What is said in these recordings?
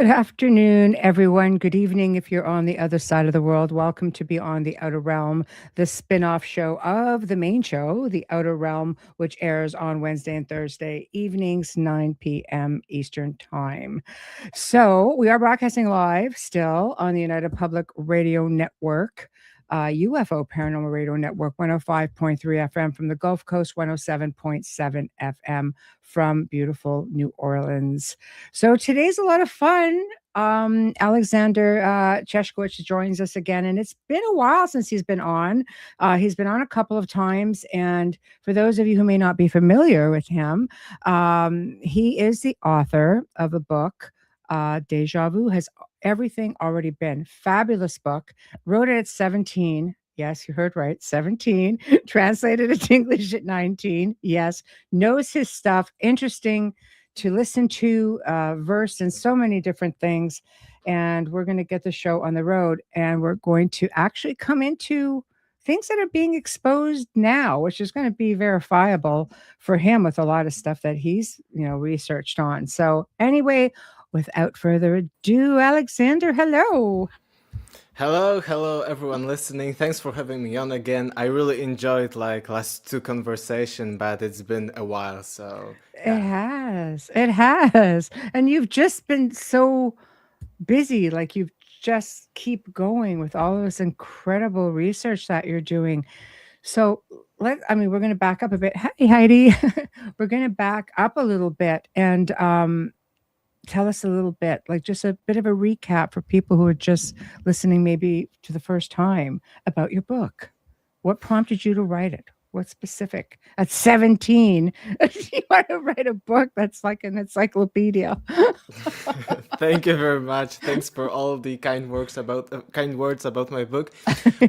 Good afternoon, everyone. Good evening if you're on the other side of the world. Welcome to Beyond the Outer Realm, the spin off show of the main show, The Outer Realm, which airs on Wednesday and Thursday evenings, 9 p.m. Eastern Time. So we are broadcasting live still on the United Public Radio Network. UFO Paranormal Radio Network 105.3 FM from the Gulf Coast, 107.7 FM from beautiful New Orleans. So today's a lot of fun. Aleksander Czeszkiewicz joins us again, and it's been a while since he's been on. He's been on a couple of times, and for those of you who may not be familiar with him, he is the author of a book. Deja Vu has everything already been. Fabulous book. Wrote it at 17. Yes, you heard right. 17. Translated it English at 19. Yes. Knows his stuff. Interesting to listen to, versed in so many different things. And we're going to get the show on the road, and we're going to actually come into things that are being exposed now, which is going to be verifiable for him with a lot of stuff that he's, researched on. So anyway, without further ado, Aleksander, hello. Hello, everyone listening. Thanks for having me on again. I really enjoyed last two conversation, but it's been a while, so It has. It has. And you've just been so busy. Like you've just keep going with all of this incredible research that you're doing. So we're going to back up a bit. Hi, Heidi. We're going to back up a little bit and tell us a little bit, like just a bit of a recap for people who are just listening maybe to the first time about your book. What prompted you to write it? What's specific? At 17, you want to write a book that's like an encyclopedia. thank you very much. Thanks for all the kind words about my book.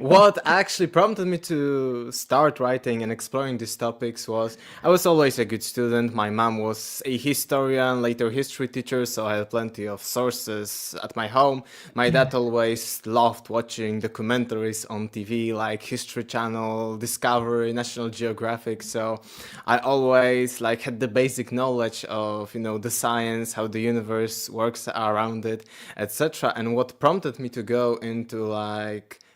What actually prompted me to start writing and exploring these topics was I was always a good student. My mom was a historian, later history teacher, so I had plenty of sources at my home. My dad always loved watching documentaries on TV like History Channel, Discovery, National Geographic, so I always had the basic knowledge of the science, how the universe works around it, etc. And what prompted me to go into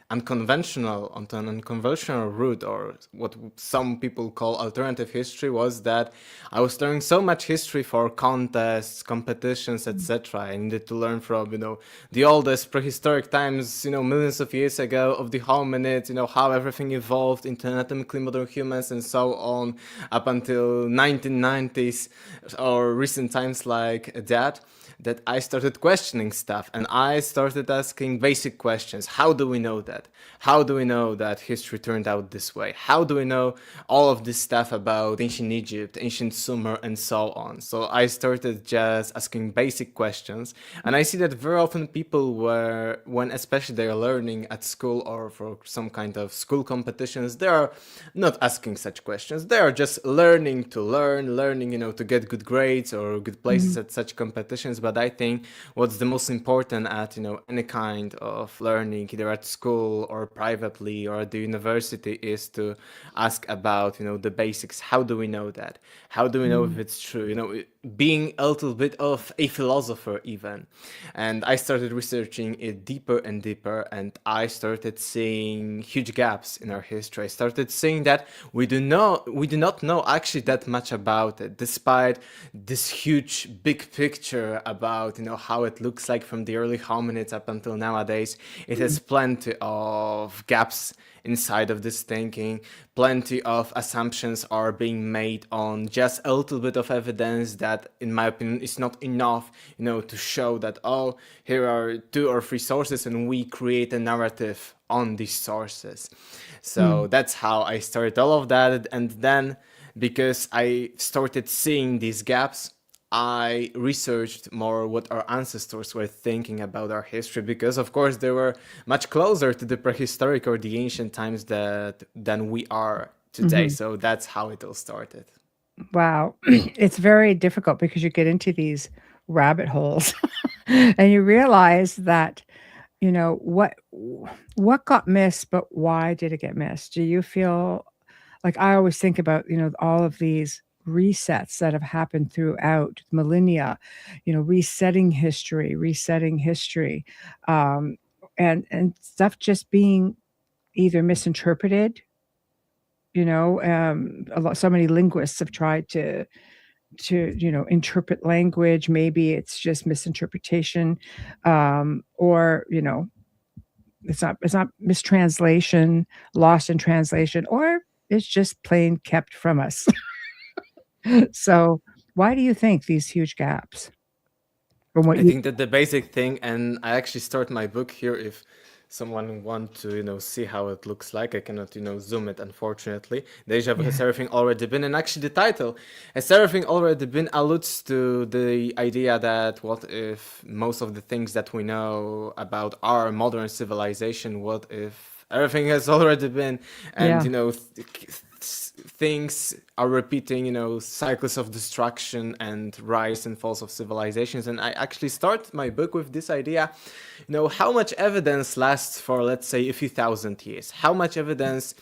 onto an unconventional route, or what some people call alternative history, was that I was learning so much history for contests, competitions, etc. I needed to learn from the oldest prehistoric times, millions of years ago, of the hominids, how everything evolved into anatomically modern humans and so on, up until 1990s or recent times like that I started questioning stuff, and I started asking basic questions. How do we know that? How do we know that history turned out this way? How do we know all of this stuff about ancient Egypt, ancient Sumer, and so on? So I started just asking basic questions, and I see that very often people when especially they're learning at school or for some kind of school competitions, they are not asking such questions. They are just learning to to get good grades or good places at such competitions. But I think what's the most important at any kind of learning, either at school or privately or at the university, is to ask about the basics. How do we know that? How do we know if it's true? Being a little bit of a philosopher even. And I started researching it deeper and deeper, and I started seeing huge gaps in our history. I started seeing that we do not know actually that much about it, despite this huge big picture about how it looks like from the early hominids up until nowadays. It has plenty of gaps inside of this thinking. Plenty of assumptions are being made on just a little bit of evidence that, in my opinion, is not enough, to show that, oh, here are 2 or 3 sources and we create a narrative on these sources. So that's how I started all of that. And then, because I started seeing these gaps, I researched more what our ancestors were thinking about our history, because of course they were much closer to the prehistoric or the ancient times than we are today. So that's how it all started. Wow. It's very difficult because you get into these rabbit holes and you realize that, what got missed, but why did it get missed? Do you feel like I always think about, all of these resets that have happened throughout millennia, resetting history, um, and stuff just being either misinterpreted. So many linguists have tried to interpret language. Maybe it's just misinterpretation, or it's not mistranslation, lost in translation, or it's just plain kept from us. So why do you think these huge gaps from what I you? think that the basic thing, and I actually start my book here if someone want to, see how it looks like. I cannot, zoom it, unfortunately. Deja vu, has Yeah. everything already been? And actually the title, has everything already been, alludes to the idea that what if most of the things that we know about our modern civilization, what if everything has already been, and, Yeah. things are repeating, cycles of destruction and rise and falls of civilizations. And I actually start my book with this idea, how much evidence lasts for, let's say, a few thousand years? How much evidence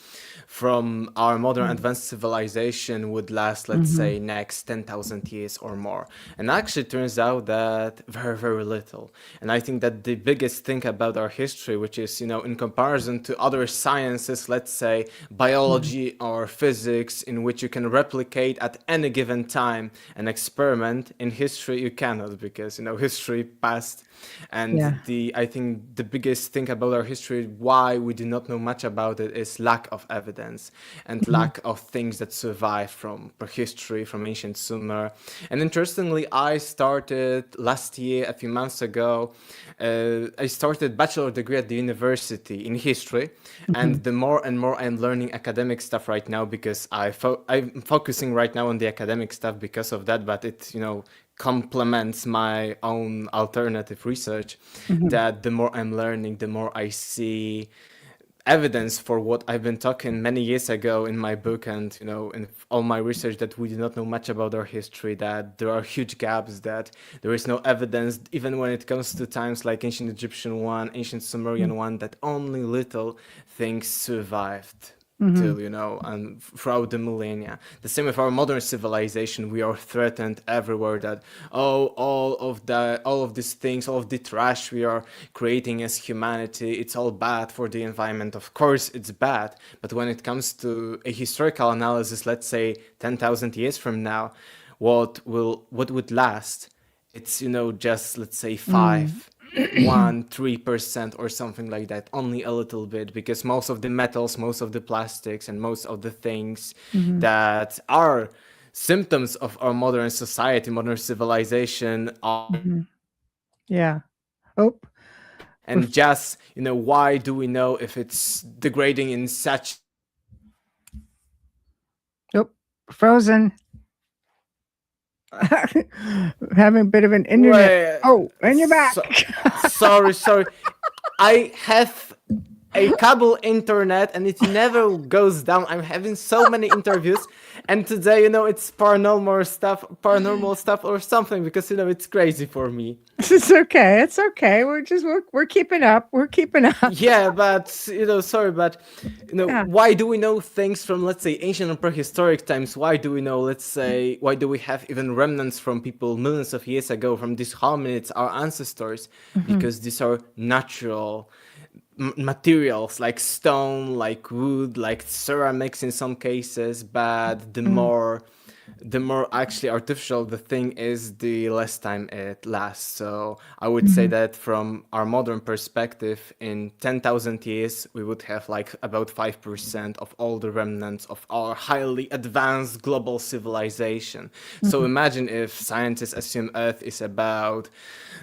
from our modern advanced civilization would last, let's say, next 10,000 years or more? And actually turns out that very, very little. And I think that the biggest thing about our history, which is, in comparison to other sciences, let's say biology or physics, in which you can replicate at any given time an experiment, in history you cannot, because history passed. And Yeah. I think the biggest thing about our history, why we do not know much about it, is lack of evidence and lack of things that survive from prehistory, from ancient Sumer. And interestingly, I started last year, a few months ago, I started bachelor degree at the university in history. And the more and more I'm learning academic stuff right now, because I'm focusing right now on the academic stuff because of that, but it, complements my own alternative research, that the more I'm learning, the more I see evidence for what I've been talking many years ago in my book and, in all my research, that we do not know much about our history, that there are huge gaps, that there is no evidence, even when it comes to times like ancient Egyptian one, ancient Sumerian one, that only little things survived till, and throughout the millennia. The same with our modern civilization. We are threatened everywhere that, all of these things, all of the trash we are creating as humanity, it's all bad for the environment. Of course it's bad, but when it comes to a historical analysis, let's say 10,000 years from now, what would last? It's, just, let's say, 3% or something like that, only a little bit, because most of the metals, most of the plastics, and most of the things that are symptoms of our modern society, modern civilization are. Yeah. Oh, And just, why do we know if it's degrading in such? oh, frozen. Having a bit of an internet. Wait, Oh, and you're back. sorry. I have a cable internet and it never goes down. I'm having so many interviews, and today, it's paranormal stuff or something, because it's crazy for me. It's okay. It's okay. We're keeping up. We're keeping up. Yeah, but sorry, but Yeah. why do we know things from, let's say, ancient and prehistoric times? Why do we know, let's say, why do we have even remnants from people millions of years ago, from these hominids, our ancestors? Because these are natural materials, like stone, like wood, like ceramics in some cases, but the more actually artificial the thing is, the less time it lasts. So I would say that from our modern perspective, in 10,000 years, we would have like about 5% of all the remnants of our highly advanced global civilization. So imagine if scientists assume Earth is about,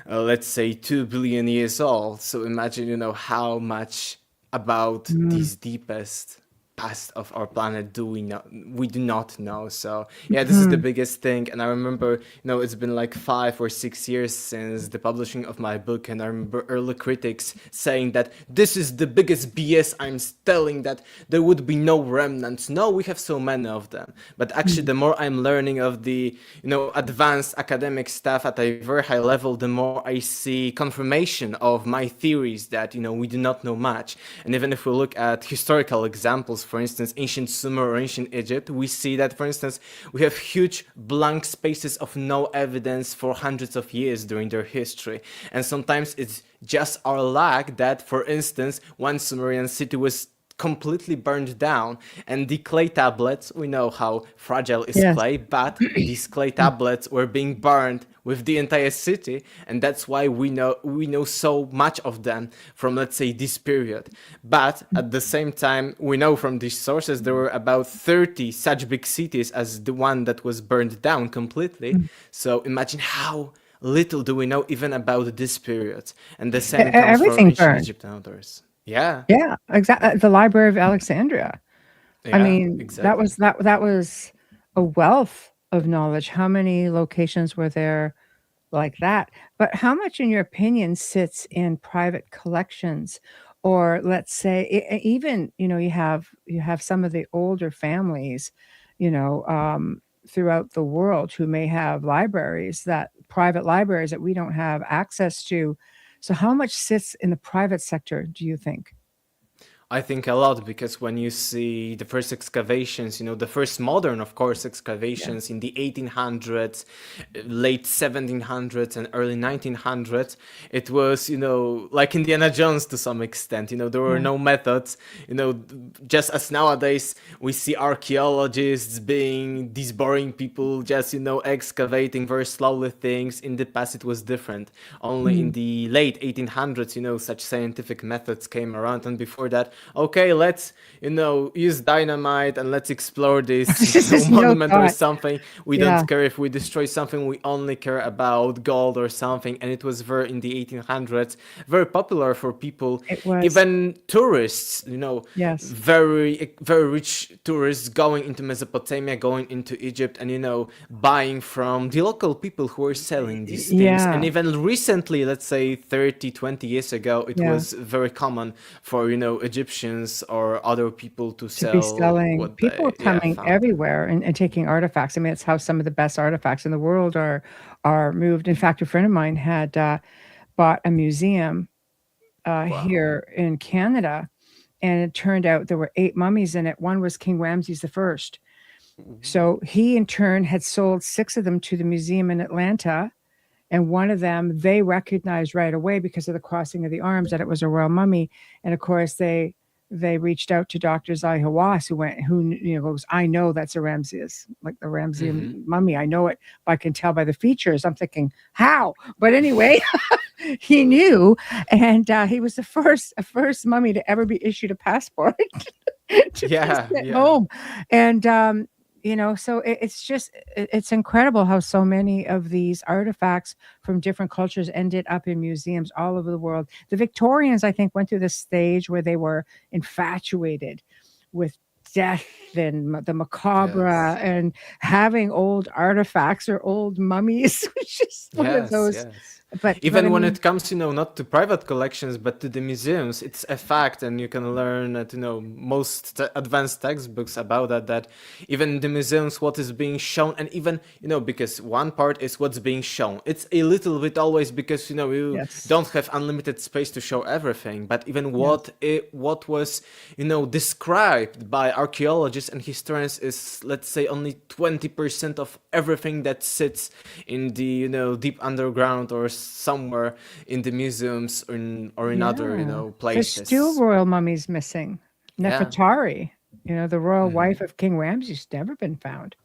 let's say, 2 billion years old. So imagine, how much about these deepest past of our planet we do not know. So yeah, this is the biggest thing. And I remember, it's been like 5 or 6 years since the publishing of my book, and I remember early critics saying that this is the biggest BS I'm telling, that there would be no remnants. No, we have so many of them. But actually, the more I'm learning of the advanced academic stuff at a very high level, the more I see confirmation of my theories that we do not know much. And even if we look at historical examples for instance, ancient Sumer or ancient Egypt, we see that, for instance, we have huge blank spaces of no evidence for hundreds of years during their history. And sometimes it's just our luck that, for instance, one Sumerian city was completely burned down, and the clay tablets, we know how fragile is Yes. clay, but these clay tablets were being burned with the entire city, and that's why we know so much of them from, let's say, this period. But at the same time, we know from these sources there were about 30 such big cities as the one that was burned down completely. So imagine how little do we know even about this period, and the same comes for Everything ancient burned. Egypt and others. Yeah. Yeah, exactly. The Library of Alexandria. I Yeah, mean, exactly. that was a wealth of knowledge. How many locations were there like that? But how much, in your opinion, sits in private collections? Or let's say even, you have some of the older families, throughout the world who may have private libraries that we don't have access to. So how much sits in the private sector, do you think? I think a lot, because when you see the first excavations, the first modern, of course, Yeah. excavations in the 1800s, late 1700s, and early 1900s, it was, like Indiana Jones to some extent. There were Yeah. no methods. Just as nowadays we see archaeologists being these boring people, just, excavating very slowly things. In the past, it was different. Only in Mm. the late 1800s, such scientific methods came around, and before that, okay, let's use dynamite and let's explore this Just no monument or thought. something. We Yeah, don't care if we destroy something, we only care about gold or something. And it was very, in the 1800s, very popular for people, it was. even tourists, Yes. very very rich tourists going into Mesopotamia, going into Egypt, and buying from the local people who were selling these things. And Yeah, even recently, let's say 30, 20 years ago, it yeah. was very common for Egyptians or other people to To be sell selling, what people are they, yeah, coming found. everywhere and taking artifacts. I mean, it's how some of the best artifacts in the world are moved. In fact, a friend of mine had bought a museum Wow. here in Canada, and it turned out there were 8 mummies in it. One was King Ramses the First. So he, in turn, had sold 6 of them to the museum in Atlanta, and one of them they recognized right away because of the crossing of the arms that it was a royal mummy. And of course, they reached out to Dr. Zahi Hawass, who goes, I know that's a Ramses, like the Ramsey Hmm. mummy. I know it, but I can tell by the features. I'm thinking, how? But anyway, he knew, and he was the first mummy to ever be issued a passport to be Yeah, sent yeah. home. And so it's incredible how so many of these artifacts from different cultures ended up in museums all over the world. The Victorians, I think, went through this stage where they were infatuated with death and the macabre Yes. and having old artifacts or old mummies, which is one of Yes, those. yes. But I Even when mean, it comes, not to private collections, but to the museums, it's a fact, and you can learn at, most advanced textbooks about that, that even in the museums, what is being shown, and even, because one part is what's being shown. It's a little bit always because, you yes, don't have unlimited space to show everything, but even yes, what was, described by archaeologists and historians is, let's say, only 20% of everything that sits in the, deep underground or somewhere in the museums or in other, yeah. There's still places. royal mummies missing. Yeah. Nefertari, the royal Hmm. wife of King Ramses, never been found.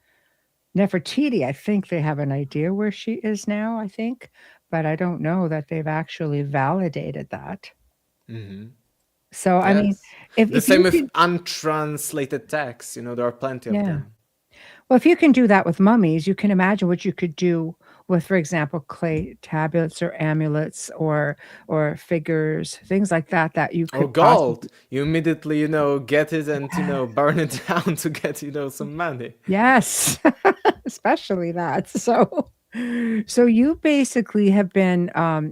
Nefertiti, I think they have an idea where she is now, I think, but I don't know that they've actually validated that. Hmm. So, I mean, Yes. The if same you with could, untranslated texts, there are plenty of yeah. them. Well, if you can do that with mummies, you can imagine what you could do with, for example, clay tablets or amulets or figures, things like that that you Or could gold. possibly. You immediately, get it and, burn it down to get, some money. Yes, especially that. So you basically have been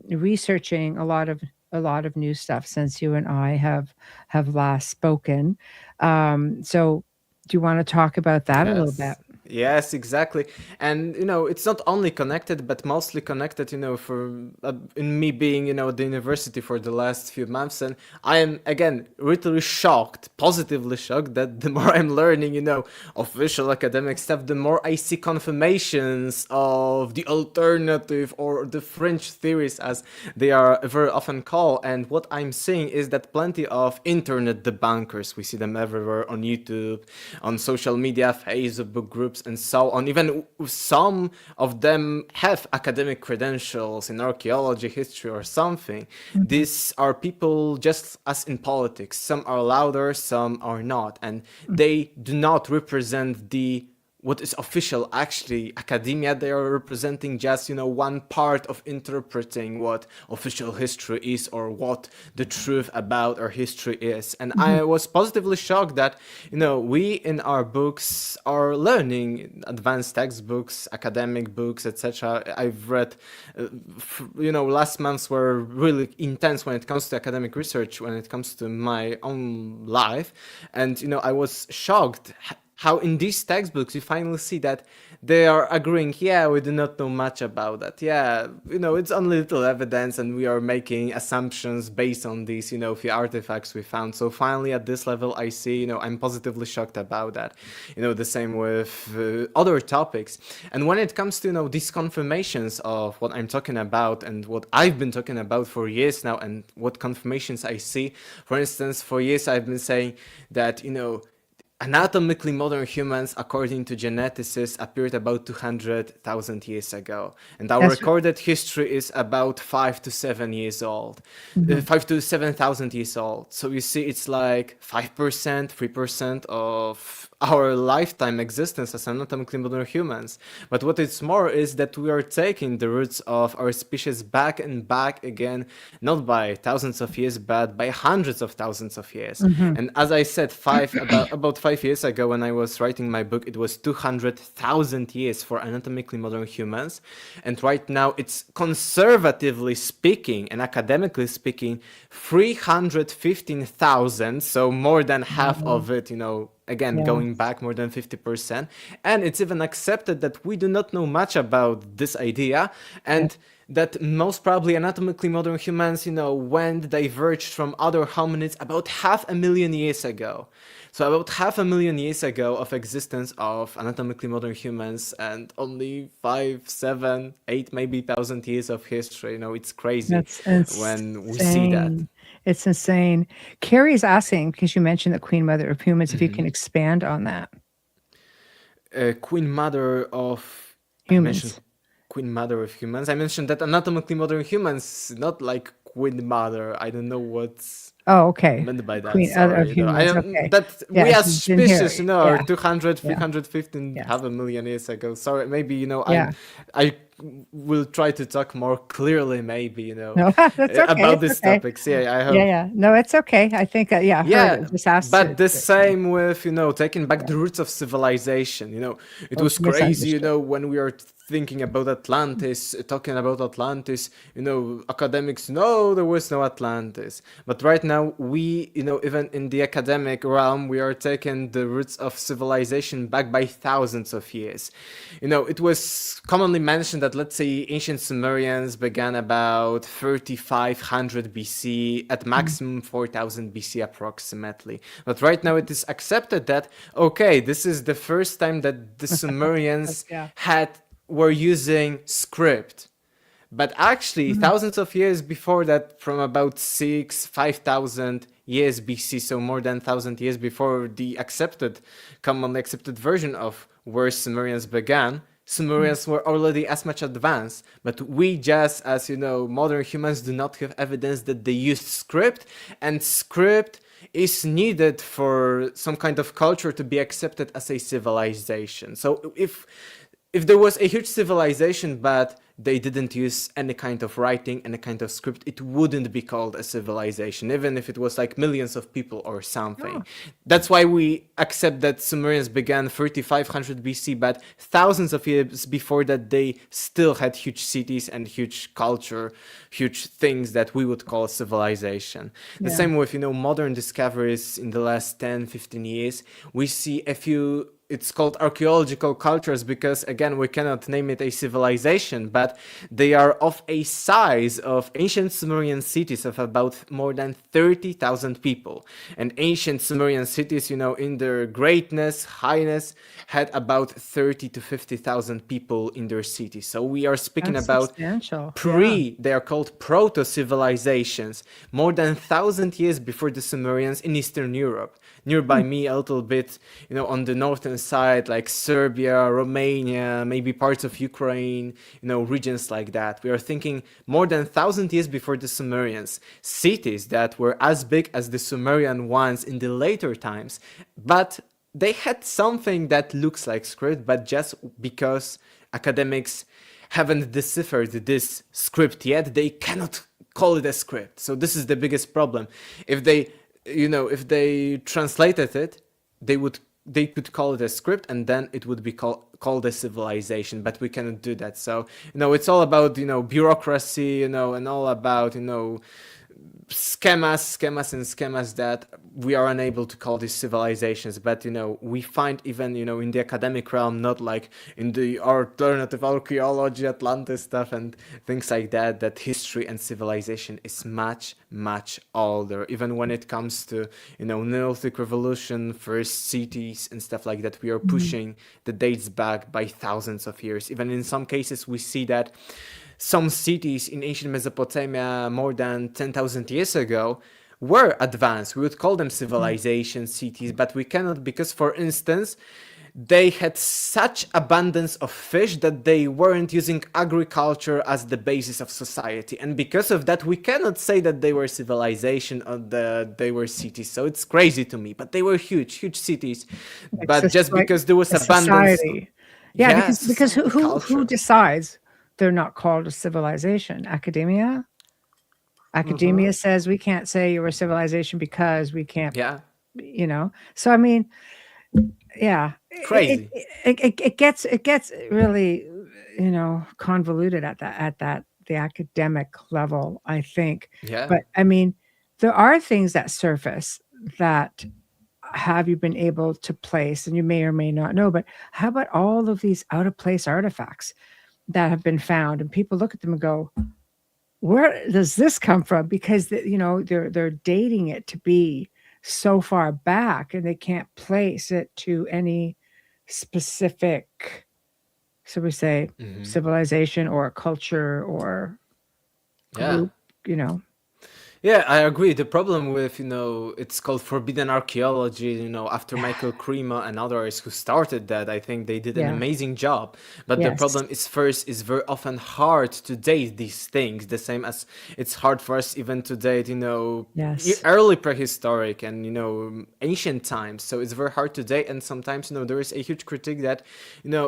researching a lot of new stuff since you and I have last spoken. So do you want to talk about that a little bit? Yes. Yes, exactly. And it's not only connected, but mostly connected, for in me being, at the university for the last few months. And I am, again, really shocked, positively shocked that the more I'm learning, official academic stuff, the more I see confirmations of the alternative or the fringe theories, as they are very often called. And what I'm seeing is that plenty of internet debunkers, we see them everywhere on YouTube, on social media, Facebook groups, and so on. Even some of them have academic credentials in archaeology, history, or something. These are people just as in politics. Some are louder, some are not, and they do not represent the what is official. Actually, academia, they are representing just one part of interpreting what official history is or what the truth about our history is. And I was positively shocked that we in our books are learning advanced textbooks, academic books, etc. I've read last months were really intense when it comes to academic research, when it comes to my own life. And I was shocked how in these textbooks you finally see that they are agreeing, yeah, we do not know much about that. Yeah, it's only little evidence and we are making assumptions based on these, few artifacts we found. So finally at this level I see, I'm positively shocked about that. The same with other topics. And when it comes to, these confirmations of what I'm talking about and what I've been talking about for years now and what confirmations I see, for instance, for years I've been saying that, anatomically modern humans, according to geneticists, appeared about 200,000 years ago. And our That's recorded history is about 5 to 7 years old, 5 to 7,000 years old. So you see, it's like 5%, 3% of our lifetime existence as anatomically modern humans. But what is more is that we are taking the roots of our species back and back again, not by thousands of years, but by hundreds of thousands of years. And as I said, about 5 years ago when I was writing my book, it was 200,000 years for anatomically modern humans. And right now it's, conservatively speaking and academically speaking, 315,000, so more than half of it, again, going back more than 50%. And it's even accepted that we do not know much about this idea, and that most probably anatomically modern humans, went diverged from other hominids about 500,000 years ago. So about 500,000 years ago of existence of anatomically modern humans, and only 5, 7, 8 maybe thousand years of history. It's crazy when we see that. It's insane. Carrie's asking, because you mentioned the Queen Mother of Humans, if you can expand on that. Queen Mother of Humans. Queen Mother of Humans. I mentioned that anatomically modern humans, not like Queen Mother. I don't know what's Oh, okay. meant by that. Queen Sorry, of Humans. I don't, Okay. that Yeah, we as didn't hear species, it. are Yeah. 200, Yeah. 315, Yes. half a million years ago. Sorry, maybe, Yeah. I will try to talk more clearly, maybe, No, that's okay. about It's these okay. topics. Yeah, I hope. Yeah. No, it's okay. I think, I heard Yeah, it. Just asked but it. the same with, taking back the roots of civilization. It was crazy, Misunderstood. when we are thinking about Atlantis, talking about Atlantis, academics, no, there was no Atlantis. But right now, we, even in the academic realm, we are taking the roots of civilization back by thousands of years. It was commonly mentioned that, let's say, ancient Sumerians began about 3,500 BC, at maximum 4,000 BC approximately. But right now it is accepted that, okay, this is the first time that the Sumerians were using script. But actually, thousands of years before that, from about 5,000 years BC, so more than 1,000 years before the commonly accepted version of where Sumerians began, Sumerians were already as much advanced. But we just, as modern humans, do not have evidence that they used script, and script is needed for some kind of culture to be accepted as a civilization. So if there was a huge civilization, but they didn't use any kind of writing, any kind of script, it wouldn't be called a civilization, even if it was like millions of people or something. Oh. That's why we accept that Sumerians began 3500 BC, but thousands of years before that, they still had huge cities and huge culture, huge things that we would call civilization. The Yeah. same with, modern discoveries in the last 10, 15 years. We see a few, it's called archaeological cultures because, again, we cannot name it a civilization, but they are of a size of ancient Sumerian cities of about more than 30,000 people. And ancient Sumerian cities, in their greatness, highness, had about 30 to 50,000 people in their cities. So we are speaking That's about substantial. they are called proto-civilizations, more than 1,000 years before the Sumerians in Eastern Europe. Nearby me, a little bit, on the northern side, like Serbia, Romania, maybe parts of Ukraine, regions like that. We are thinking more than 1,000 years before the Sumerians. Cities that were as big as the Sumerian ones in the later times, but they had something that looks like script, but just because academics haven't deciphered this script yet, they cannot call it a script. So this is the biggest problem. If they translated it, they could call it a script, and then it would be called a civilization, but we cannot do that. So it's all about bureaucracy, and all about schemas that we are unable to call these civilizations. But we find even in the academic realm, not like in the alternative archaeology, Atlantis stuff and things like that, that history and civilization is much, much older. Even when it comes to Neolithic revolution, first cities and stuff like that, we are pushing the dates back by thousands of years. Even in some cases we see that some cities in ancient Mesopotamia more than 10,000 years ago were advanced. We would call them civilization cities, but we cannot because, for instance, they had such abundance of fish that they weren't using agriculture as the basis of society. And because of that, we cannot say that they were civilization or that they were cities. So it's crazy to me, but they were huge, huge cities. But just like because there was a abundance... society. Yeah, Yes, because who culture. decides they're not called a civilization? Academia? Academia says we can't say you're a civilization because we can't, Yeah, So I mean, yeah, crazy. it gets really, convoluted at the academic level, I think. Yeah. But I mean, there are things that surface that have you been able to place, and you may or may not know, but how about all of these out of place artifacts that have been found, and people look at them and go, where does this come from? Because they're dating it to be so far back, and they can't place it to any specific, so we say, civilization or culture or Yeah. group. Yeah, I agree. The problem with, it's called forbidden archaeology, after Michael Crema and others who started that, I think they did an Yeah. amazing job. But the Yes. problem is, first, it's very often hard to date these things, the same as it's hard for us even to date, Yes. early prehistoric and, ancient times. So it's very hard to date. And sometimes, there is a huge critique that,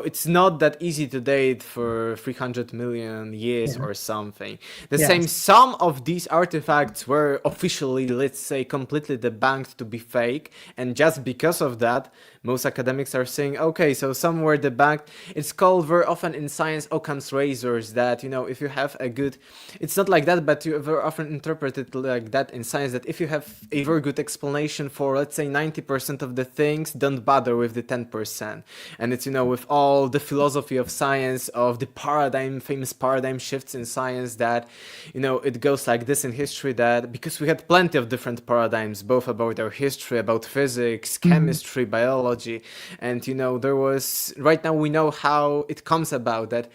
it's not that easy to date for 300 million years or something. The Yes. same, some of these artifacts were officially, let's say, completely debunked to be fake, and just because of that, most academics are saying, okay, so some were debunked. It's called very often in science Occam's razors, that if you have a good, it's not like that, but you very often interpret it like that in science, that if you have a very good explanation for, let's say, 90% of the things, don't bother with the 10%. And it's with all the philosophy of science, of the famous paradigm shifts in science, that it goes like this in history, that because we had plenty of different paradigms, both about our history, about physics, chemistry, biology, and there was, right now we know how it comes about, that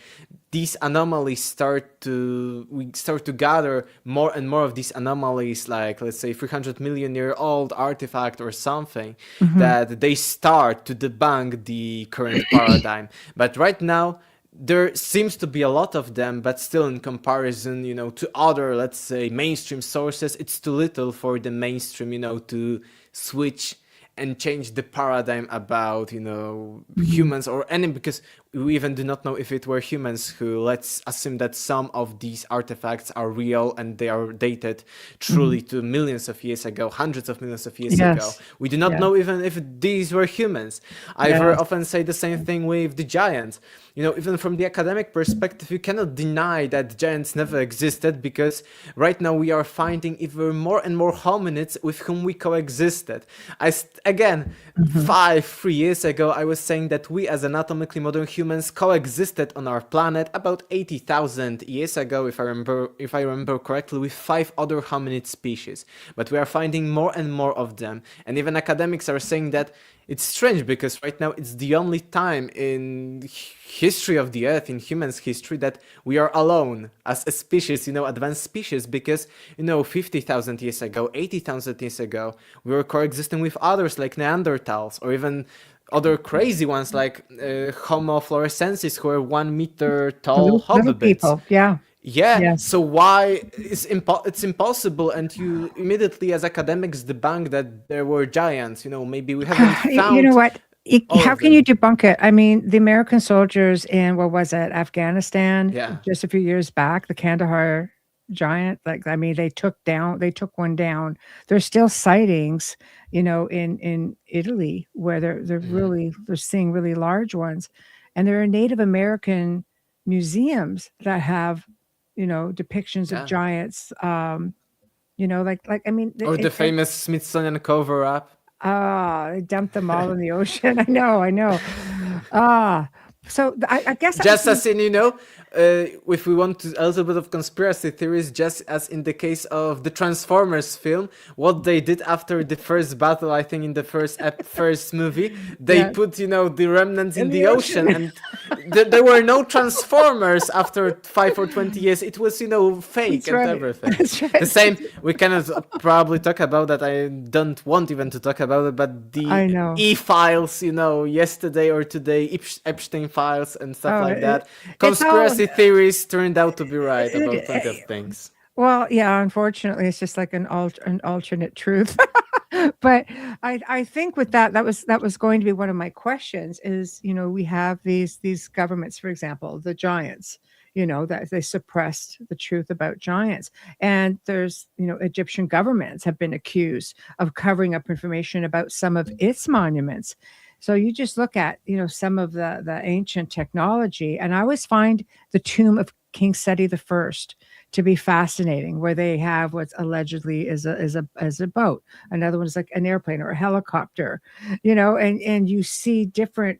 these anomalies we start to gather more and more of these anomalies, like, let's say, 300 million year old artifact or something, that they start to debunk the current paradigm. But right now, there seems to be a lot of them, but still, in comparison, to other, let's say, mainstream sources, it's too little for the mainstream, to switch and change the paradigm about, humans or any, because we even do not know if it were humans who, let's assume that some of these artifacts are real and they are dated truly to millions of years ago, hundreds of millions of years ago. Yes. We do not Yeah. know even if these were humans. I Yes. very often say the same thing with the giants. Even from the academic perspective, you cannot deny that giants never existed, because right now we are finding even more and more hominids with whom we coexisted. Again, 3 years ago, I was saying that we as anatomically modern humans coexisted on our planet about 80,000 years ago, if I remember correctly, with 5 other hominid species. But we are finding more and more of them, and even academics are saying that it's strange, because right now it's the only time in history of the Earth, in humans' history, that we are alone as a species, advanced species, because, 50,000 years ago, 80,000 years ago, we were coexisting with others like Neanderthals, or even other crazy ones like Homo florescensis, who are 1 meter tall Little hobbits. people. Yeah. Yeah, Yes. so why it's impossible, and you immediately as academics debunk that there were giants, maybe we haven't found You know what? all How of can them. you debunk it? I mean, the American soldiers in, what was it, Afghanistan, Yeah. just a few years back, the Kandahar giant, like, I mean, they took one down. There's still sightings, in Italy, where they're seeing really large ones. And there are Native American museums that have, depictions of Yeah. giants. Like, I mean, Or the famous Smithsonian cover-up. they dumped them all in the ocean. I know. So I guess Just as in, if we want a little bit of conspiracy theories, just as in the case of the Transformers film, what they did after the first battle, I think in the first movie, they Yeah. put, the remnants in In the the ocean, ocean. and there were no Transformers after 5 or 20 years. It was, fake That's and right. everything. That's right. The same, we cannot probably talk about that. I don't want even to talk about it, but the I know. E-files, yesterday or today, Epstein files and stuff Oh, like that. it's all Conspiracy theories turned out to be right about it- plenty of things. well, yeah, unfortunately, it's just like an alternate truth. But I think with that was going to be one of my questions is, we have these governments, for example, the giants, that they suppressed the truth about giants. And there's, Egyptian governments have been accused of covering up information about some of its monuments. So you just look at, some of the ancient technology, and I always find the tomb of King Seti the First to be fascinating, where they have what's allegedly is a boat. Another one is like an airplane or a helicopter, and you see different,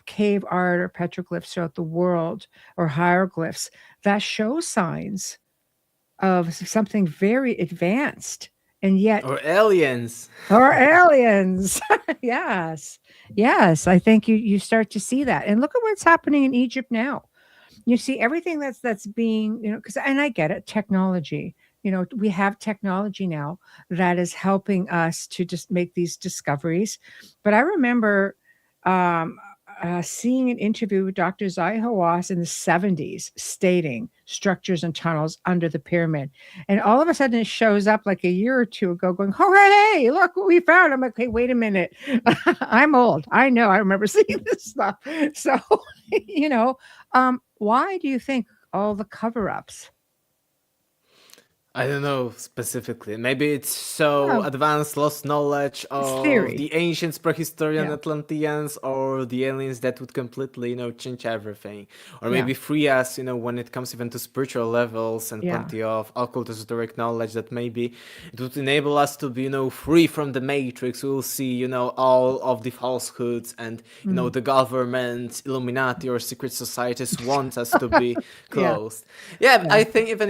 cave art or petroglyphs throughout the world, or hieroglyphs that show signs of something very advanced, and yet Or aliens. or aliens. Yes, I think you start to see that, and look at what's happening in Egypt now. You see everything that's being, because, and I get it, technology, we have technology now that is helping us to just make these discoveries. But I remember seeing an interview with Dr. Zai Hawass in the 70s stating structures and tunnels under the pyramid. And all of a sudden it shows up like a year or two ago going, oh, hey, look what we found. I'm like, hey, wait a minute. I'm old. I know. I remember seeing this stuff. So, why do you think all the cover-ups? I don't know specifically. Maybe it's so Oh, advanced, lost knowledge it's of theory. the ancients, prehistorian Yeah. Atlanteans, or the aliens that would completely, change everything. Or Yeah. maybe free us, when it comes even to spiritual levels and Yeah. plenty of occult esoteric knowledge, that maybe it would enable us to be, free from the matrix. We will see, all of the falsehoods and, the government, Illuminati, or secret societies want us to be Yeah. closed. Yeah, I think even,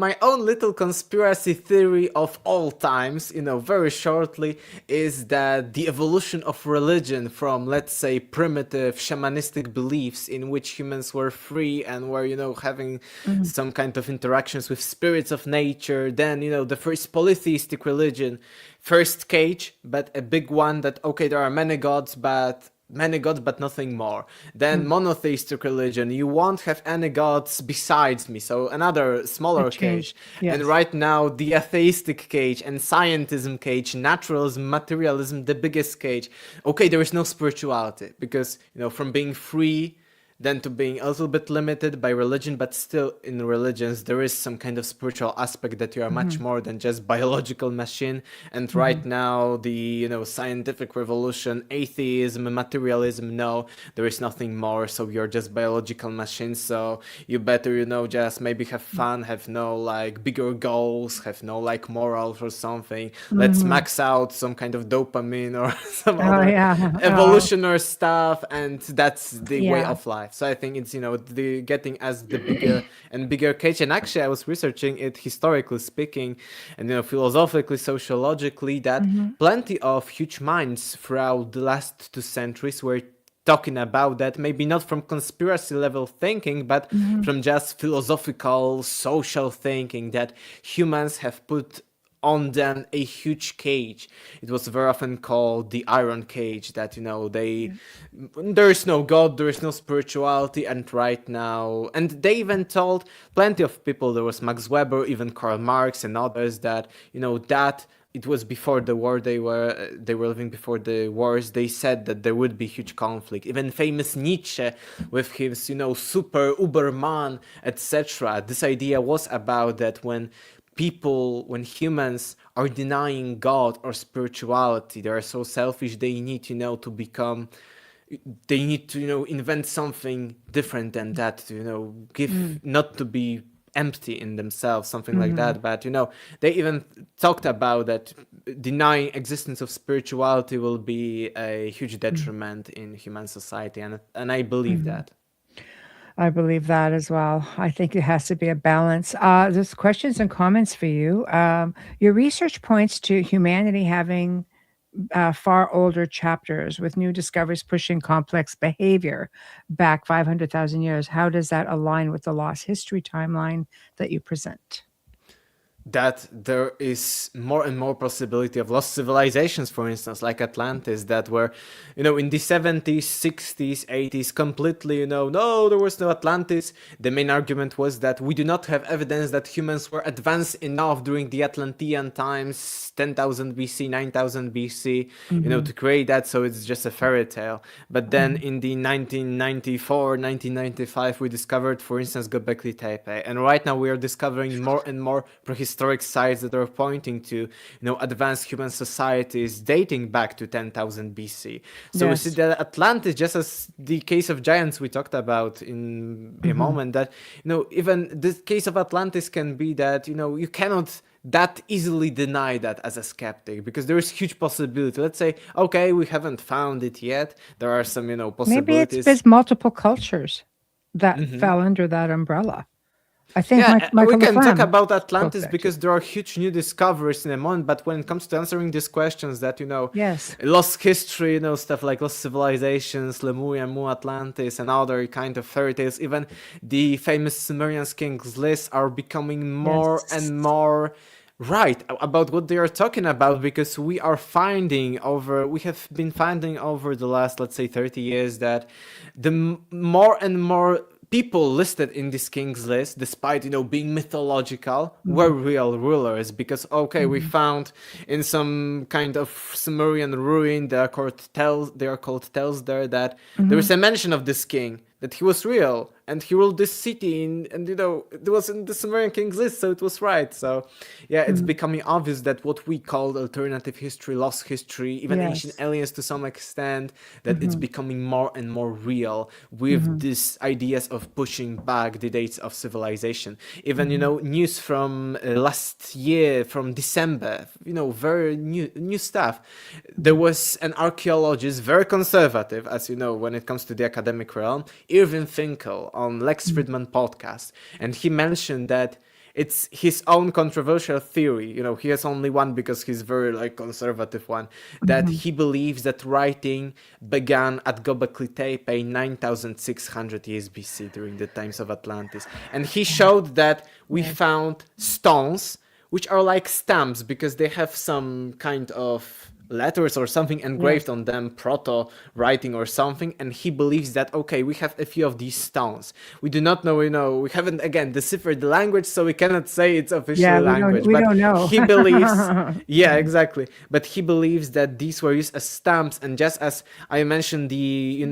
my own little conspiracy theory of all times, very shortly, is that the evolution of religion from, let's say, primitive shamanistic beliefs in which humans were free and were, having some kind of interactions with spirits of nature, then, the first polytheistic religion, first cage, but a big one that, okay, there are many gods, but many gods but nothing more. Then monotheistic religion, you won't have any gods besides me, so another smaller It changed. cage. And Yes. right now the atheistic cage and scientism cage, naturalism, materialism, the biggest cage. Okay, there is no spirituality because, from being free then to being a little bit limited by religion, but still in religions there is some kind of spiritual aspect that you are much more than just biological machine. And right now the scientific revolution, atheism, materialism, no, there is nothing more, so you're just biological machines, so you better just maybe have fun, have no like bigger goals, have no like morals or something. Let's max out some kind of dopamine or some Oh, other yeah. Oh, evolutionary stuff, and that's the way yeah. of life. So I think it's the getting as the bigger and bigger cage. And actually I was researching it historically speaking and philosophically, sociologically, that plenty of huge minds throughout the last 2 centuries were talking about that, maybe not from conspiracy level thinking, but from just philosophical social thinking, that humans have put on them a huge cage. It was very often called the iron cage, that there is no god, there is no spirituality. And right now, and they even told plenty of people, there was Max Weber, even Karl Marx and others, that that it was before the war, they were living before the wars, they said that there would be huge conflict. Even famous Nietzsche with his super uberman, etc., this idea was about that when humans are denying God or spirituality, they are so selfish, they need to become, they need to invent something different than that, to give, not to be empty in themselves, something like that. But they even talked about that denying existence of spirituality will be a huge detriment in human society, and I believe that. I believe that as well. I think it has to be a balance. There's questions and comments for you. Your research points to humanity having far older chapters with new discoveries pushing complex behavior back 500,000 years. How does that align with the lost history timeline that you present? That there is more and more possibility of lost civilizations, for instance, like Atlantis, that were, in the 70s, 60s, 80s, completely, no, there was no Atlantis. The main argument was that we do not have evidence that humans were advanced enough during the Atlantean times, 10,000 BC, 9,000 BC, to create that, so it's just a fairy tale. But then in the 1994, 1995, we discovered, for instance, Göbekli Tepe. And right now we are discovering more and more prehistoric sites that are pointing to advanced human societies dating back to 10,000 BC. So we see Yes. that Atlantis, just as the case of giants we talked about in a moment, that even the case of Atlantis can be that you cannot that easily deny that as a skeptic, because there is huge possibility. Let's say, okay, we haven't found it yet, there are some Maybe it's possibilities. there's multiple cultures that fell under that umbrella. I think Yeah, we Michael Le can talk Flem about spoke Atlantis that too. because there are huge new discoveries in a moment. But when it comes to answering these questions, that Yes. lost history, stuff like lost civilizations, Lemuria, Mu Atlantis, and other kind of fairy tales, even the famous Sumerian kings list are becoming more Yes. and more right about what they are talking about, because we have been finding over the last, let's say, 30 years that the more and more people listed in this king's list, despite being mythological, were real rulers. Because we found in some kind of Sumerian ruin, they are called tells there, that there is a mention of this king, that he was real and he ruled this city, and it was in the Sumerian king's list, so it was right. So yeah, it's becoming obvious that what we called alternative history, lost history, even ancient Yes. aliens to some extent, that it's becoming more and more real with these ideas of pushing back the dates of civilization. Even news from last year, from December, very new stuff. There was an archaeologist, very conservative, as you know, when it comes to the academic realm, Irving Finkel, on Lex Friedman podcast, and he mentioned that it's his own controversial theory. He has only one because he's very conservative one, that he believes that writing began at Göbekli Tepe 9,600 years BC during the times of Atlantis. And he showed that we found stones which are like stamps because they have some kind of letters or something engraved on them, proto writing or something, and he believes that, okay, we have a few of these stones. We do not know, we haven't again deciphered the language, so we cannot say it's official language, we but don't know. he believes, yeah, exactly, but he believes that these were used as stamps. And just as I mentioned the,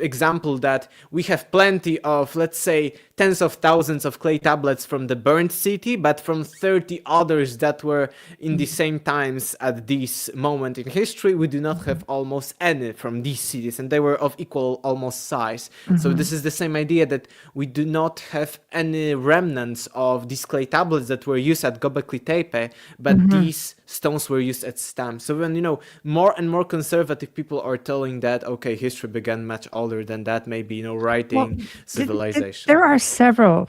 example that we have plenty of, let's say, tens of thousands of clay tablets from the burned city, but from 30 others that were in the same times at this moment in history, we do not have almost any from these cities, and they were of equal almost size. So this is the same idea, that we do not have any remnants of these clay tablets that were used at Göbekli Tepe, but these stones were used as stamps. So when more and more conservative people are telling that, okay, history began much older than that, maybe writing civilization. There are several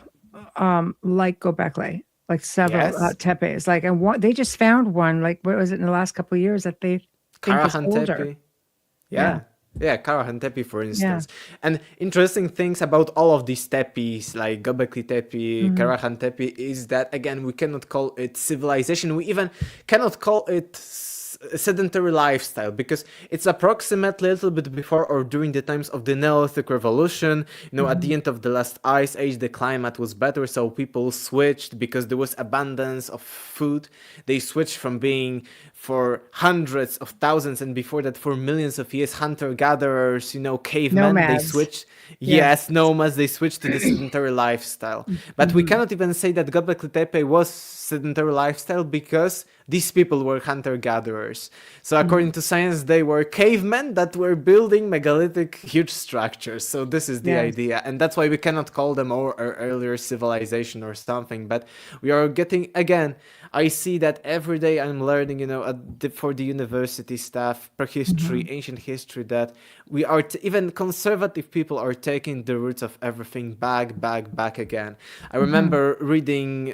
like Göbekli, like several Yes. tepes, like, and they just found one, like, what was it, in the last couple of years, that they think is older. Karahan-Tepe. Yeah, Karahan-Tepe, for instance. Yeah. And interesting things about all of these tepes, like Göbekli Tepe, Karahan-Tepe, is that, again, we cannot call it civilization. We even cannot call it a sedentary lifestyle, because it's approximately a little bit before or during the times of the Neolithic Revolution. At the end of the last ice age, the climate was better, so people switched because there was abundance of food. They switched from being, for hundreds of thousands, and before that for millions of years, hunter-gatherers, cavemen. Nomads. They switched, yes, nomads, they switched to the sedentary lifestyle. But we cannot even say that Göbekli Tepe was sedentary lifestyle, because these people were hunter-gatherers. So according to science, they were cavemen that were building megalithic huge structures. So this is the idea, and that's why we cannot call them our earlier civilization or something. But we are getting, again, I see that every day I'm learning, for the university stuff, prehistory, ancient history, that we are, even conservative people are taking the roots of everything back again. I remember reading,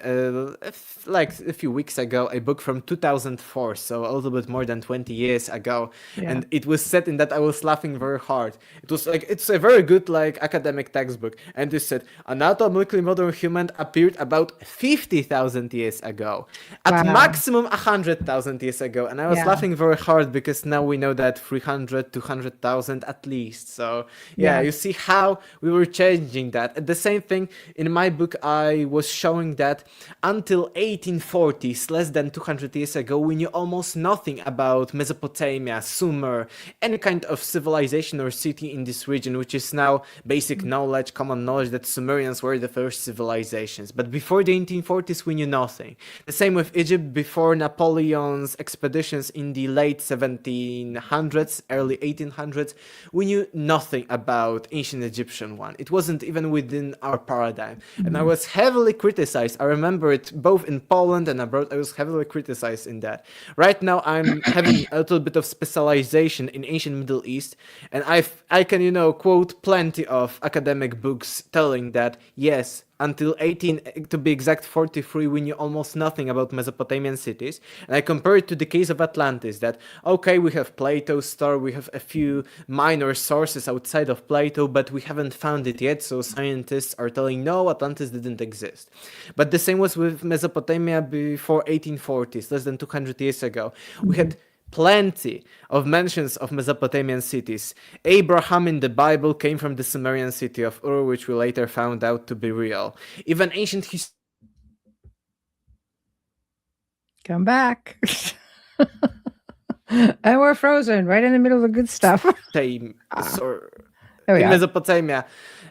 like a few weeks ago, a book from 2004, so a little bit more than 20 years ago. And it was set in that I was laughing very hard. It was like, it's a very good, like, academic textbook. And it said, anatomically modern human appeared about 50,000 years ago. At maximum 100,000 years ago. And I was laughing very hard, because now we know that 300, 200,000 at least. So you see how we were changing that. And the same thing in my book, I was showing that until 1840s, less than 200 years ago, we knew almost nothing about Mesopotamia, Sumer, any kind of civilization or city in this region, which is now basic knowledge, common knowledge, that Sumerians were the first civilizations. But before the 1840s, we knew nothing. The same with Egypt before Napoleon's expeditions in the late 1700s, early 1800s. We knew nothing about ancient Egyptian one. It wasn't even within our paradigm. And I was heavily criticized. I remember it both in Poland and abroad. I was heavily criticized in that. Right now, I'm having a little bit of specialization in ancient Middle East, and I can, quote plenty of academic books telling that, yes, until 18, to be exact, 43, we knew almost nothing about Mesopotamian cities. And I compare it to the case of Atlantis, that, okay, we have Plato's story, we have a few minor sources outside of Plato, but we haven't found it yet, so scientists are telling, no, Atlantis didn't exist. But the same was with Mesopotamia before 1840s, less than 200 years ago. We had plenty of mentions of Mesopotamian cities. Abraham in the Bible came from the Sumerian city of Ur, which we later found out to be real. Even ancient Come back. And we're frozen right in the middle of the good stuff. in There we go. Mesopotamia.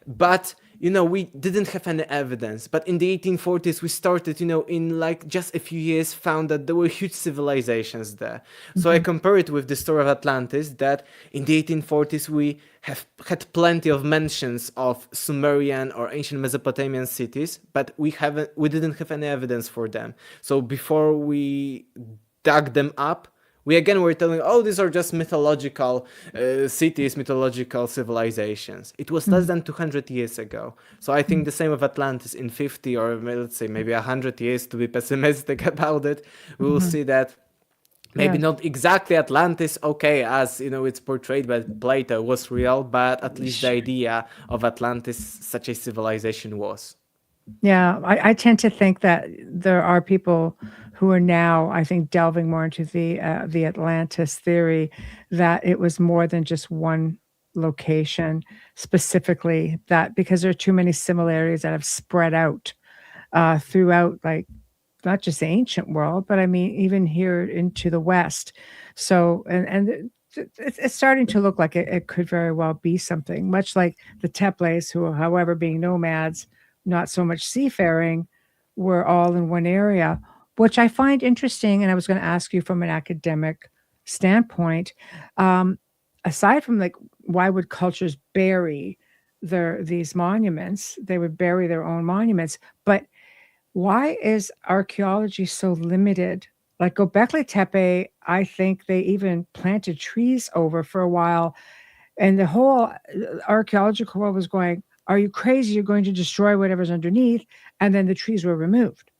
But we didn't have any evidence. But in the 1840s, we started, in like just a few years, found that there were huge civilizations there. So I compare it with the story of Atlantis, that in the 1840s, we have had plenty of mentions of Sumerian or ancient Mesopotamian cities, but we didn't have any evidence for them. So before we dug them up, we again were telling, oh, these are just mythological cities, mythological civilizations. It was less than 200 years ago. So I think the same with Atlantis in 50 or let's say maybe 100 years, to be pessimistic about it. We will see that maybe not exactly Atlantis, okay, as it's portrayed by Plato, was real, but at least the idea of Atlantis, such a civilization, was. Yeah, I tend to think that there are people who are now, I think, delving more into the Atlantis theory, that it was more than just one location specifically, that because there are too many similarities that have spread out throughout, like not just the ancient world, but I mean even here into the West. So it's starting to look like it could very well be something, much like the Teples, who, however, being nomads, not so much seafaring, were all in one area, which I find interesting. And I was going to ask you from an academic standpoint, um, aside from like why would cultures bury these monuments? They would bury their own monuments, but why is archaeology so limited? Like Göbekli Tepe, I think they even planted trees over for a while, and the whole archaeological world was going, "Are you crazy? You're going to destroy whatever's underneath," and then the trees were removed.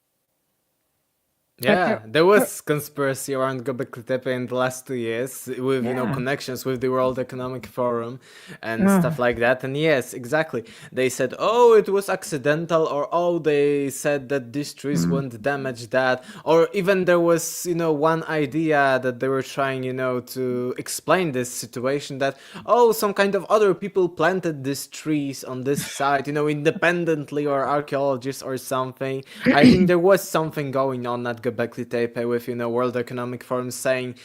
But Yeah, there was conspiracy around Göbekli Tepe in the last 2 years with yeah, connections with the World Economic Forum and stuff ugh, like that. And yes, exactly. They said, oh, it was accidental, or oh, they said that these trees mm, won't damage that, or even there was one idea that they were trying to explain this situation, that oh, some kind of other people planted these trees on this site, independently, or archaeologists or something. I think there was something going on at Göbekli Tepe with World Economic Forum saying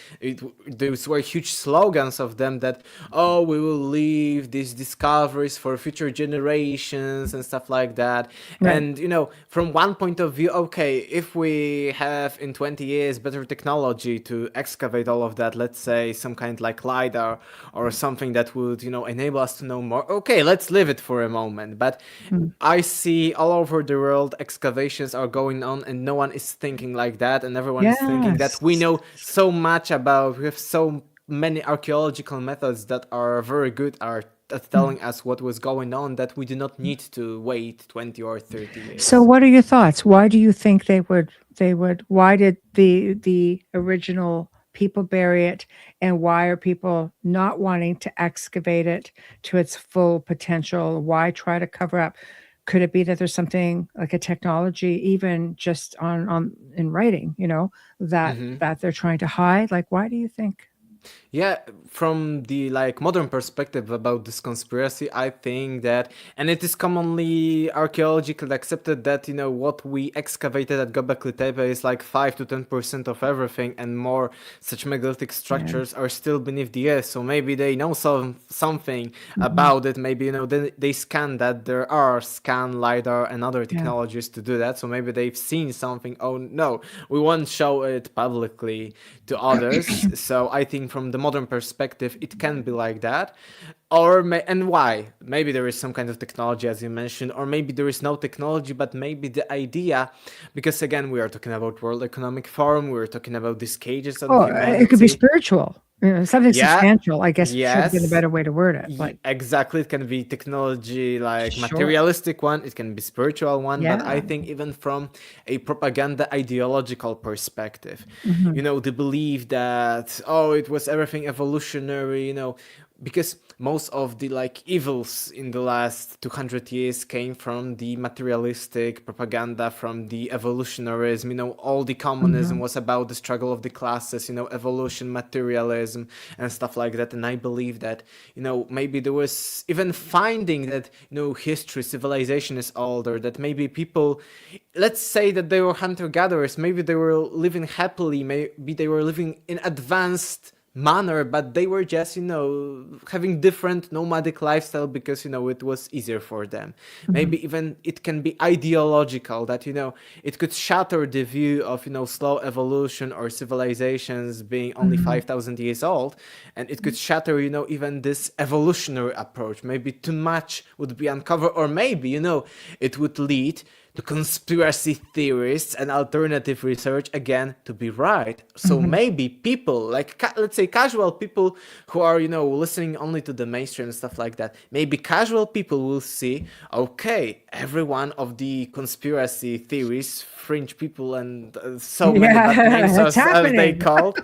those were huge slogans of them that oh, we will leave these discoveries for future generations and stuff like that. right. And from one point of view, okay, if we have in 20 years better technology to excavate all of that, let's say some kind like lidar or something that would enable us to know more, okay, let's leave it for a moment. But Mm. I see all over the world excavations are going on and no one is thinking like that, and everyone is thinking that Yes. we know so much about, we have so many archaeological methods that are very good at Mm. telling us what was going on, that we do not need to wait 20 or 30 So years. what are your thoughts? Why do you think they would why did the original people bury it, and why are people not wanting to excavate it to its full potential? Why try to cover up? Could it be that there's something like a technology, even just on in writing, that they're trying to hide? Like, why do you think? Yeah, from the modern perspective about this conspiracy, I think that, and it is commonly archaeologically accepted that what we excavated at Göbekli Tepe is like 5 to 10% of everything, and more such megalithic Yeah. structures are still beneath the earth. So maybe they know something Mhm. about it. Maybe they scan that. There are scan lidar and other Yeah. technologies to do that. So maybe they've seen something. Oh no, we won't show it publicly to others. So I think from the modern perspective, it can be like that. And why? Maybe there is some kind of technology, as you mentioned, or maybe there is no technology, but maybe the idea, because again, we are talking about World Economic Forum, we are talking about these cages on Oh, it could be humanity. spiritual, something Yeah, substantial, I guess should have been a yes, better way to word it, like, exactly. It can be technology, like sure. materialistic one, it can be spiritual one, but I Yeah. think even from a propaganda ideological perspective, Mhm. the belief that oh, it was everything evolutionary, because most of the evils in the last 200 years came from the materialistic propaganda, from the evolutionarism. All the communism Mhm. was about the struggle of the classes, evolution, materialism, and stuff like that. And I believe that maybe there was even finding that history, civilization is older, that maybe people, let's say that they were hunter gatherers, maybe they were living happily, maybe they were living in advanced manner, but they were just having different nomadic lifestyle because it was easier for them. Mhm. Maybe even it can be ideological, that it could shatter the view of slow evolution or civilizations being only Mhm. 5,000 years old, and it could shatter even this evolutionary approach. Maybe too much would be uncovered, or maybe it would lead to conspiracy theorists and alternative research again to be right. So Mhm. maybe people like let's say casual people who are listening only to the mainstream and stuff like that, maybe casual people will see, okay, every one of the conspiracy theories, fringe people, and so many bad Yeah, names it's as they happening. called,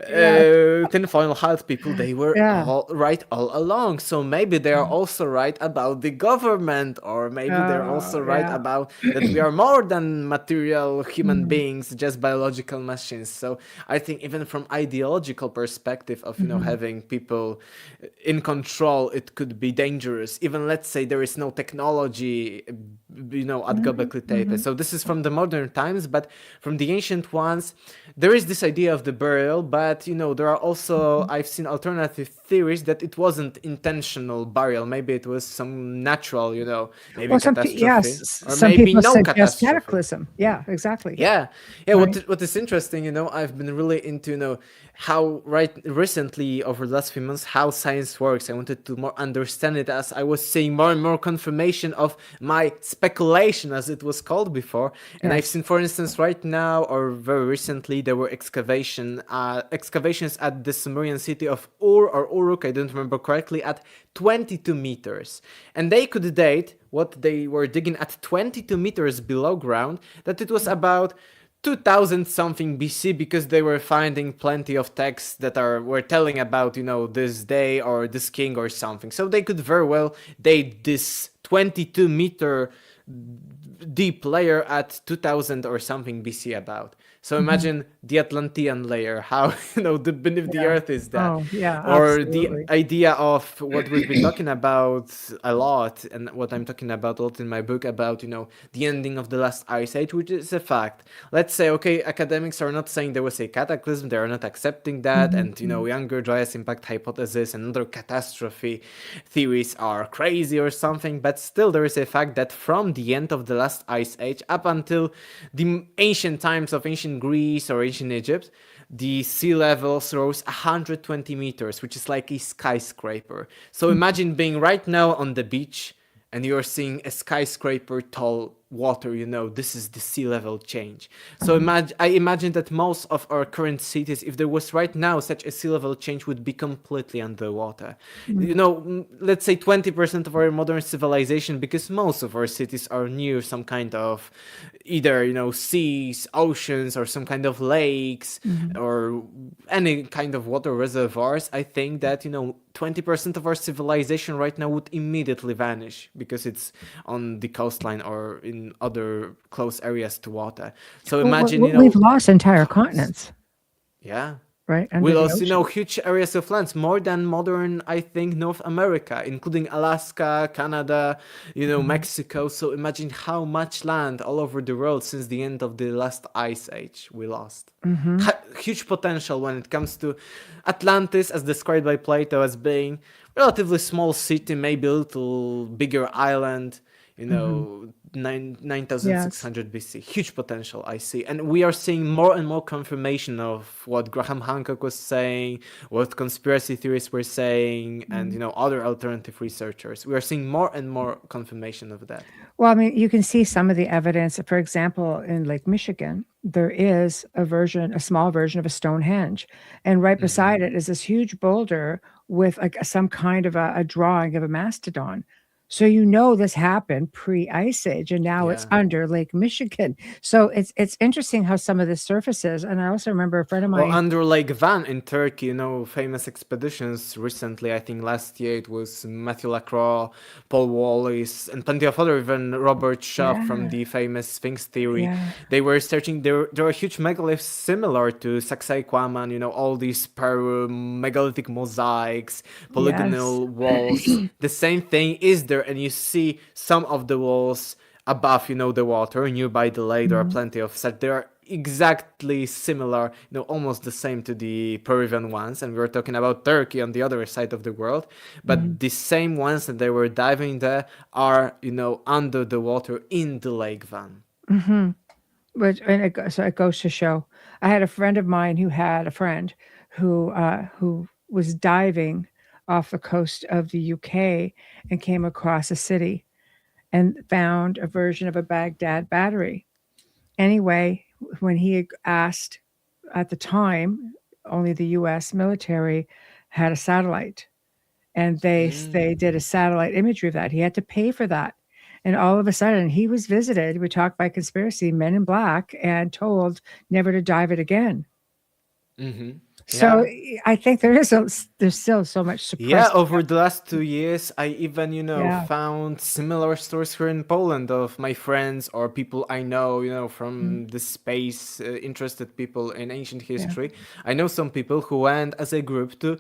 Yes. tinfoil hat people, they were Yeah. all right all along. So maybe they are Mhm. also right about the government, or maybe they're also Oh, right yeah. about that we are more than material human beings, just biological machines. So I think even from ideological perspective of having people in control, it could be dangerous. Even let's say there is no technology, at Göbekli Tepe. So this is from the modern times, but from the ancient ones, there is this idea of the burial. But there are also, I've seen alternative theories that it wasn't intentional burial. Maybe it was some natural, maybe Well, catastrophe, or some maybe people no suggest catastrophe. cataclysm. Yeah, exactly. Yeah. Right. What is interesting, I've been really into, how recently over the last few months, how science works. I wanted to more understand it as I was seeing more and more confirmation of my speculation, as it was called before. And I've Yes. seen, for instance, right now or very recently, there were excavations at the Sumerian city of Ur or Uruk, I don't remember correctly, at 22 meters. And they could date what they were digging at 22 meters below ground, that it was about 2000 something BC, because they were finding plenty of texts that were telling about, this day or this king or something. So they could very well date this 22-meter deep layer at 2000 or something BC about. So imagine the Atlantean layer, how beneath the earth is that, Oh, yeah, or the absolutely. idea of what we've been talking about a lot, and what I'm talking about a lot in my book about the ending of the last ice age, which is a fact. Let's say, okay, academics are not saying there was a cataclysm; they are not accepting that, and younger Dryas impact hypothesis and other catastrophe theories are crazy or something. But still, there is a fact that from the end of the last ice age up until the ancient times of ancient Greece or ancient Egypt, the sea levels rose 120 meters, which is like a skyscraper. So imagine being right now on the beach and you're seeing a skyscraper tall water, this is the sea level change. So I imagine that most of our current cities, if there was right now such a sea level change, would be completely underwater. Let's say 20% of our modern civilization, because most of our cities are near some kind of either, seas, oceans, or some kind of lakes, or any kind of water reservoirs. I think that, 20% of our civilization right now would immediately vanish because it's on the coastline or in other close areas to water. So imagine, We've lost entire continents, yeah. right, We under the lost, ocean. huge areas of lands, more than modern, I think, North America, including Alaska, Canada, Mexico. So imagine how much land all over the world since the end of the last ice age we lost. Huge potential when it comes to Atlantis, as described by Plato as being relatively small city, maybe a little bigger island, 9600 BC. Huge potential, I see. And we are seeing more and more confirmation of what Graham Hancock was saying, what conspiracy theorists were saying, and, other alternative researchers. We are seeing more and more confirmation of that. Well, I mean, you can see some of the evidence. For example, in Lake Michigan, there is a small version of a Stonehenge, and right beside it is this huge boulder with like some kind of a drawing of a mastodon. So this happened pre-Ice Age, and now it's Yeah. under Lake Michigan. So it's interesting how some of this surfaces. And I also remember a friend of Or mine. under Lake Van in Turkey, famous expeditions recently. I think last year it was Matthew Lacroix, Paul Wallis, and plenty of other, even Robert Shaw from Yeah, the famous Sphinx theory. yeah, They were searching, there are huge megaliths similar to Sacsayhuaman, all these megalithic mosaics, yes. polygonal walls. The same thing is there, and you see some of the walls above, the water, nearby the lake. There are plenty of such. They are exactly similar, almost the same to the Peruvian ones, and we were talking about Turkey on the other side of the world, but the same ones that they were diving there are, under the water in the Lake Van. So it goes to show. I had a friend of mine who had a friend who was diving off the coast of the UK and came across a city and found a version of a Baghdad battery. Anyway, when he had asked at the time, only the US military had a satellite, and they did a satellite imagery of that. He had to pay for that. And all of a sudden, he was visited. We talked by conspiracy, men in black, and told never to dive it again. So Yeah. I think there's still so much Yeah, suppressed over stuff. the last 2 years, I even, Yeah. found similar stories here in Poland of my friends or people I know, Mm, from the space, interested people in ancient yeah. history. I know some people who went as a group to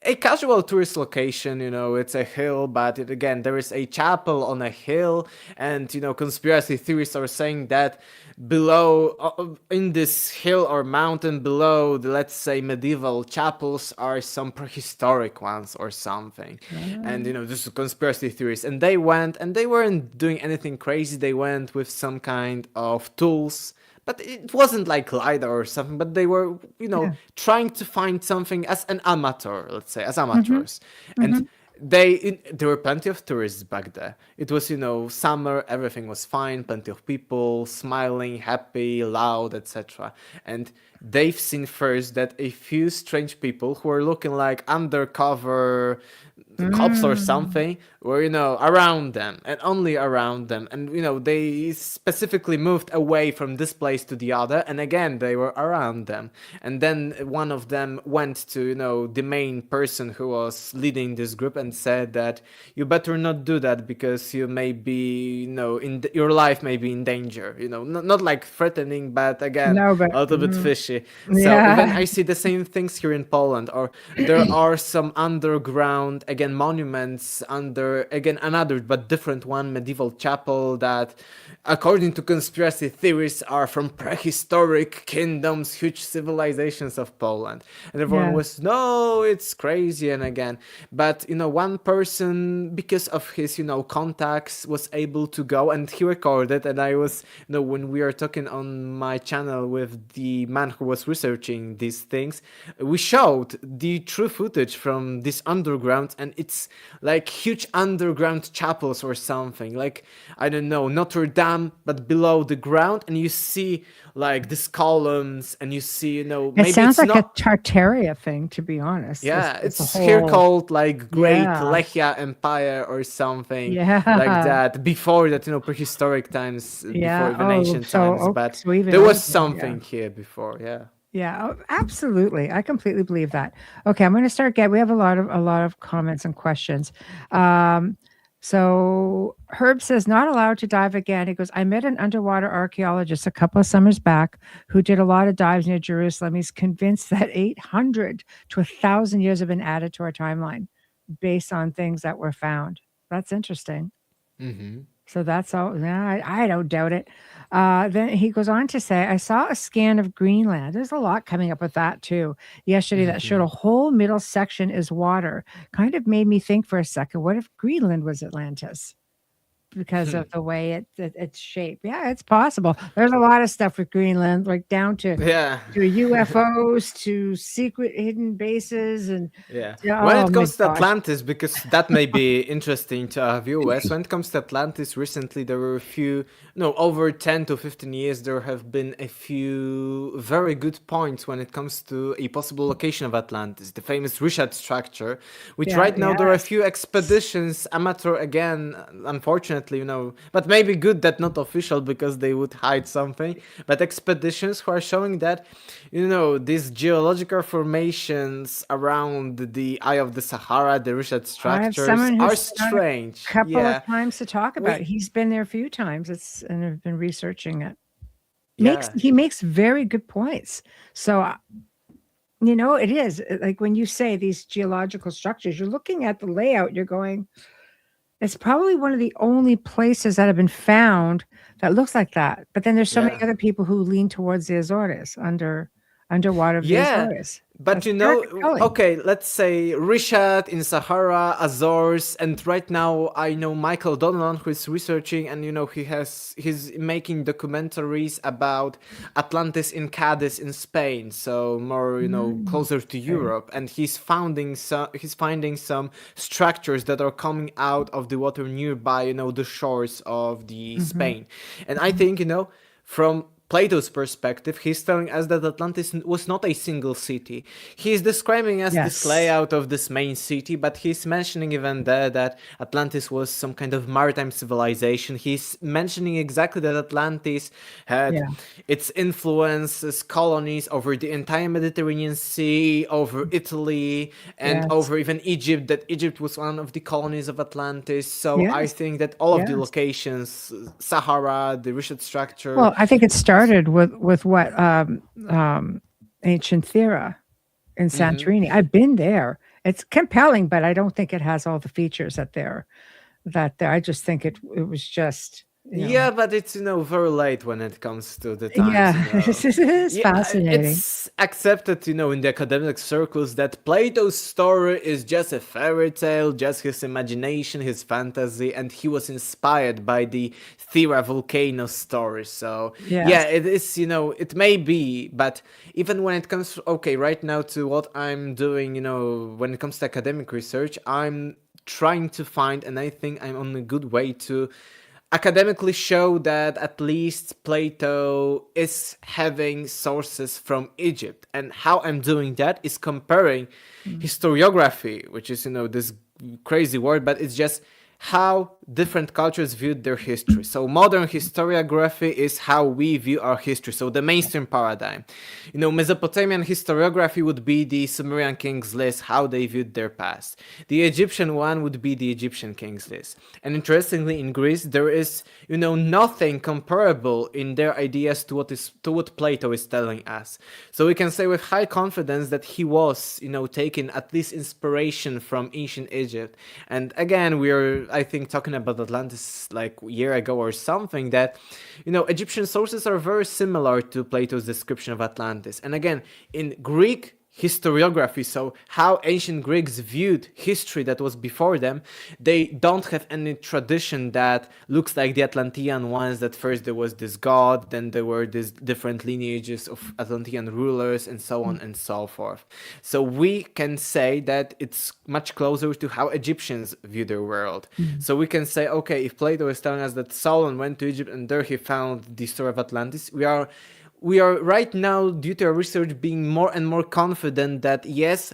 a casual tourist location. It's a hill, but again, there is a chapel on a hill, and, conspiracy theorists are saying that below, in this hill or mountain below the, let's say, medieval chapels are some prehistoric ones or something. And, Ah, this is conspiracy theories. And they went, and they weren't doing anything crazy. They went with some kind of tools, but it wasn't like LiDAR or something, but they were, yeah. trying to find something as an amateur, let's say, as Hmm. amateurs. And Hmm. there were plenty of tourists back there. It was, summer, everything was fine, plenty of people, smiling, happy, loud, etc. And they've seen first that a few strange people who were looking like undercover cops or Mm. something were, around them and only around them. And, they specifically moved away from this place to the other. And again, they were around them. And then one of them went to, the main person who was leading this group and said that you better not do that because you may be, your life may be in danger, not like threatening, but again, No, but a little bit fishy. So even yeah. I see the same things here in Poland, or there are some underground, again, monuments under, again, another but different one, medieval chapel that, according to conspiracy theories, are from prehistoric kingdoms, huge civilizations of Poland. And everyone Yeah. was, no, it's crazy. And again, but, one person, because of his, contacts, was able to go and he recorded. And I was, when we are talking on my channel with the man who was researching these things, we showed the true footage from this underground, and it's like huge underground chapels or something, like, I don't know, Notre Dame, but below the ground. And you see like these columns, and you see, It maybe sounds it's like a not. Tartaria thing, to be honest. Yeah, It's a it's here whole, called like Great yeah, Lechia Empire or something like yeah, that. Before that, prehistoric times, before yeah. even Oh, ancient times. But so even there was older. Yeah. something here before. Yeah. Yeah, oh, absolutely. I completely believe that. Okay, I'm going to start get we have a lot of comments and questions. Um, so Herb says not allowed to dive again. He goes, I met an underwater archaeologist a couple of summers back who did a lot of dives near Jerusalem. He's convinced that 800 to 1,000 years have been added to our timeline based on things that were found. That's interesting. Mm-hmm. So that's all. Yeah, I don't doubt it. Then he goes on to say, I saw a scan of Greenland. There's a lot coming up with that too yesterday that showed Mm-hmm. a whole middle section is water. Kind of made me think for a second, what if Greenland was Atlantis? Because of the way it's shaped. Yeah, it's possible. There's a lot of stuff with Greenland, like down Yeah. to UFOs, to secret hidden bases, and Yeah. When oh it my comes to gosh. Atlantis, because that may be interesting to our viewers, when it comes to Atlantis, recently there were a few, no, over 10 to 15 years, there have been a few very good points when it comes to a possible location of Atlantis, the famous Richard structure, which Yeah, right now there are a yes. few expeditions, amateur again, unfortunately, but maybe good that not official because they would hide something, but expeditions who are showing that, these geological formations around the Eye of the Sahara, the Richard I have structures, someone are who's done a strange. couple of Yeah. times to talk about it. We, He's been there a few times. It's and have been researching it. Makes yeah. he makes very good points. So, it is like when you say these geological structures, you're looking at the layout, you're going, it's probably one of the only places that have been found that looks like that. But then there's so many Yeah. other people who lean towards the Azores, underwater of the Yeah, Azores. but That's very compelling. okay, let's say Rishad in Sahara, Azores, and right now I know Michael Donovan who is researching, and he's making documentaries about Atlantis in Cadiz in Spain, so more Mm, closer to okay. Europe, and he's finding some structures that are coming out of the water nearby, the shores of the Mhm, Spain, and I mhm. think from Plato's perspective, he's telling us that Atlantis was not a single city. He's describing us this Yes. layout of this main city, but he's mentioning even there that Atlantis was some kind of maritime civilization. He's mentioning exactly that Atlantis had Yeah. its influences, colonies over the entire Mediterranean Sea, over Italy, and Yes. over even Egypt, that Egypt was one of the colonies of Atlantis. So I Yes. think that all of the Yes. locations, Sahara, the Richard structure, Well, I think it started with what ancient Thera in Santorini. I've been there. It's compelling, but I don't think it has all the features that I just think it was just, yeah, but it's, very late when it comes to the times, yeah, this is Yeah, fascinating. it's accepted, in the academic circles that Plato's story is just a fairy tale, just his imagination, his fantasy, and he was inspired by the Thera volcano story. So, yeah, Yes. it is, it may be, but even when it comes, okay, right now to what I'm doing, when it comes to academic research, I'm trying to find, and I think I'm on a good way to academically show that at least Plato is having sources from Egypt. And how I'm doing that is comparing historiography, which is, this crazy word, but it's just how different cultures viewed their history. So modern historiography is how we view our history. So the mainstream paradigm. Mesopotamian historiography would be the Sumerian kings list, how they viewed their past. The Egyptian one would be the Egyptian kings list. And interestingly, in Greece, there is, nothing comparable in their ideas to what Plato is telling us. So we can say with high confidence that he was, taking at least inspiration from ancient Egypt. And again, we are, I think, talking about Atlantis like a year ago or something, that, Egyptian sources are very similar to Plato's description of Atlantis. And again, in Greek historiography, so how ancient Greeks viewed history that was before them, they don't have any tradition that looks like the Atlantean ones, that first there was this god, then there were these different lineages of Atlantean rulers, and so on and so forth. So we can say that it's much closer to how Egyptians view their world. So we can say, okay, if Plato is telling us that Solon went to Egypt and there he found the story of Atlantis, we are right now, due to our research, being more and more confident that yes,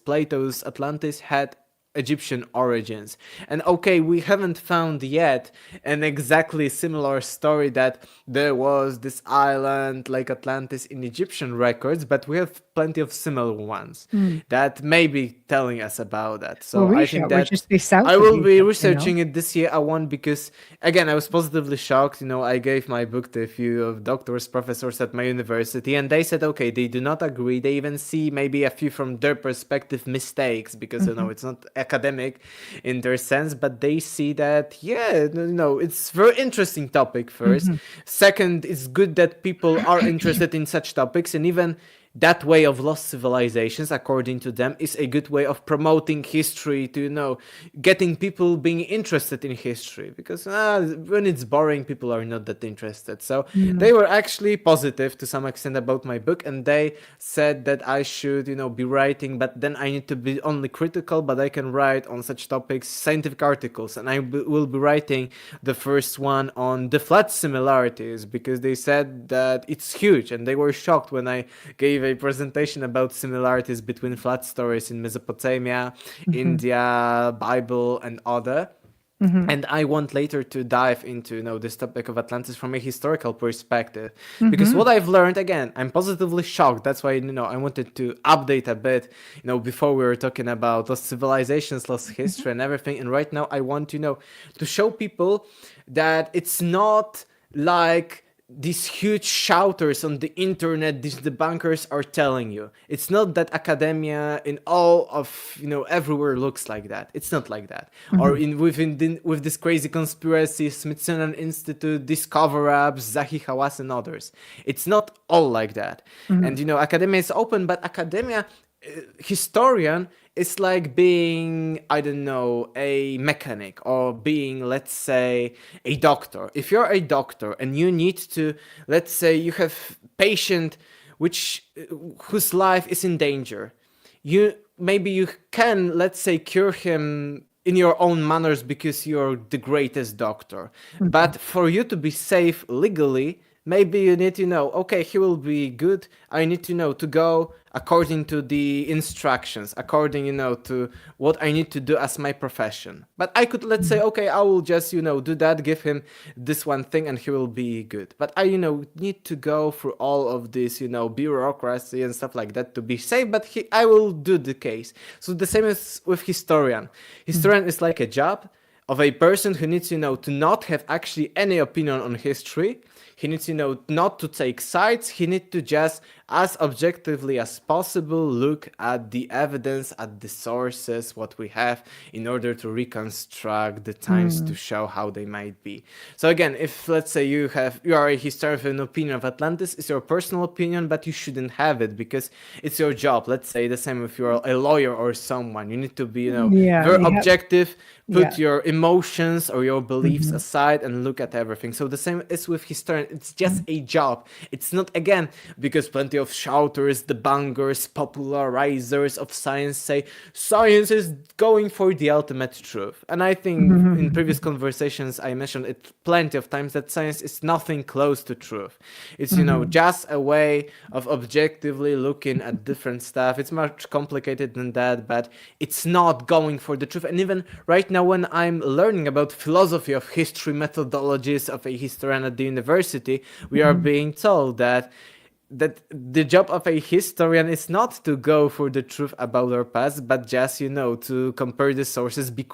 Plato's Atlantis had Egyptian origins. And okay, we haven't found yet an exactly similar story that there was this island like Atlantis in Egyptian records, but we have plenty of similar ones that may be telling us about that. Well, So I think We'll that just be south I of will be Egypt. researching it this year. I won't, because again, I was positively shocked. I gave my book to a few of doctors, professors at my university, and they said, okay, they do not agree. They even see maybe a few from their perspective mistakes, because it's not academic in their sense, but they see that, yeah, it's very interesting topic first. Second, it's good that people are interested in such topics, and even that way of lost civilizations, according to them, is a good way of promoting history, to getting people being interested in history, because when it's boring, people are not that interested. So they were actually positive to some extent about my book, and they said that I should be writing, but then I need to be only critical, but I can write on such topics scientific articles, and I will be writing the first one on the flat similarities, because they said that it's huge, and they were shocked when I gave a presentation about similarities between flat stories in Mesopotamia, India, Bible, and other. And I want later to dive into this topic of Atlantis from a historical perspective, because what I've learned, again, I'm positively shocked. That's why I wanted to update a bit. Before we were talking about lost civilizations, lost history, and everything, and right now I want to show people that it's not like these huge shouters on the internet, these debunkers are telling you. It's not that academia in all of everywhere looks like that. It's not like that. Or with this crazy conspiracy, Smithsonian Institute, Discover Apps, Zahi Hawass, and others. It's not all like that. And academia is open, but academia, historian, is like being, I don't know, a mechanic, or being, let's say, a doctor. If you're a doctor and you need to, let's say you have patient whose life is in danger, maybe you can, let's say, cure him in your own manners because you're the greatest doctor. But for you to be safe legally, maybe you need to know, okay, he will be good. I need to know to go according to the instructions, according, to what I need to do as my profession. But I could, let's say, okay, I will just, do that, give him this one thing and he will be good. But I, need to go through all of this, bureaucracy and stuff like that to be safe, but I will do the case. So the same as with historian. Historian is like a job of a person who needs, to not have actually any opinion on history. He needs, not to take sides. He needs to just, as objectively as possible, look at the evidence, at the sources, what we have, in order to reconstruct the times to show how they might be. So again, if let's say you are a historian with an opinion of Atlantis, it's your personal opinion, but you shouldn't have it because it's your job. Let's say the same if you're a lawyer or someone. You need to be, Yeah, very you have, objective, yeah. put your emotions or your beliefs Mhm. aside and look at everything. So the same is with historian. It's just a job. It's not, again, because plenty of shouters, debunkers, popularizers of science say science is going for the ultimate truth. And I think in previous conversations I mentioned it plenty of times that science is nothing close to truth. It's, just a way of objectively looking at different stuff. It's much complicated than that, but it's not going for the truth. And even right now when I'm learning about philosophy of history methodologies of a historian at the university, we are being told that the job of a historian is not to go for the truth about our past, but just, to compare the sources, be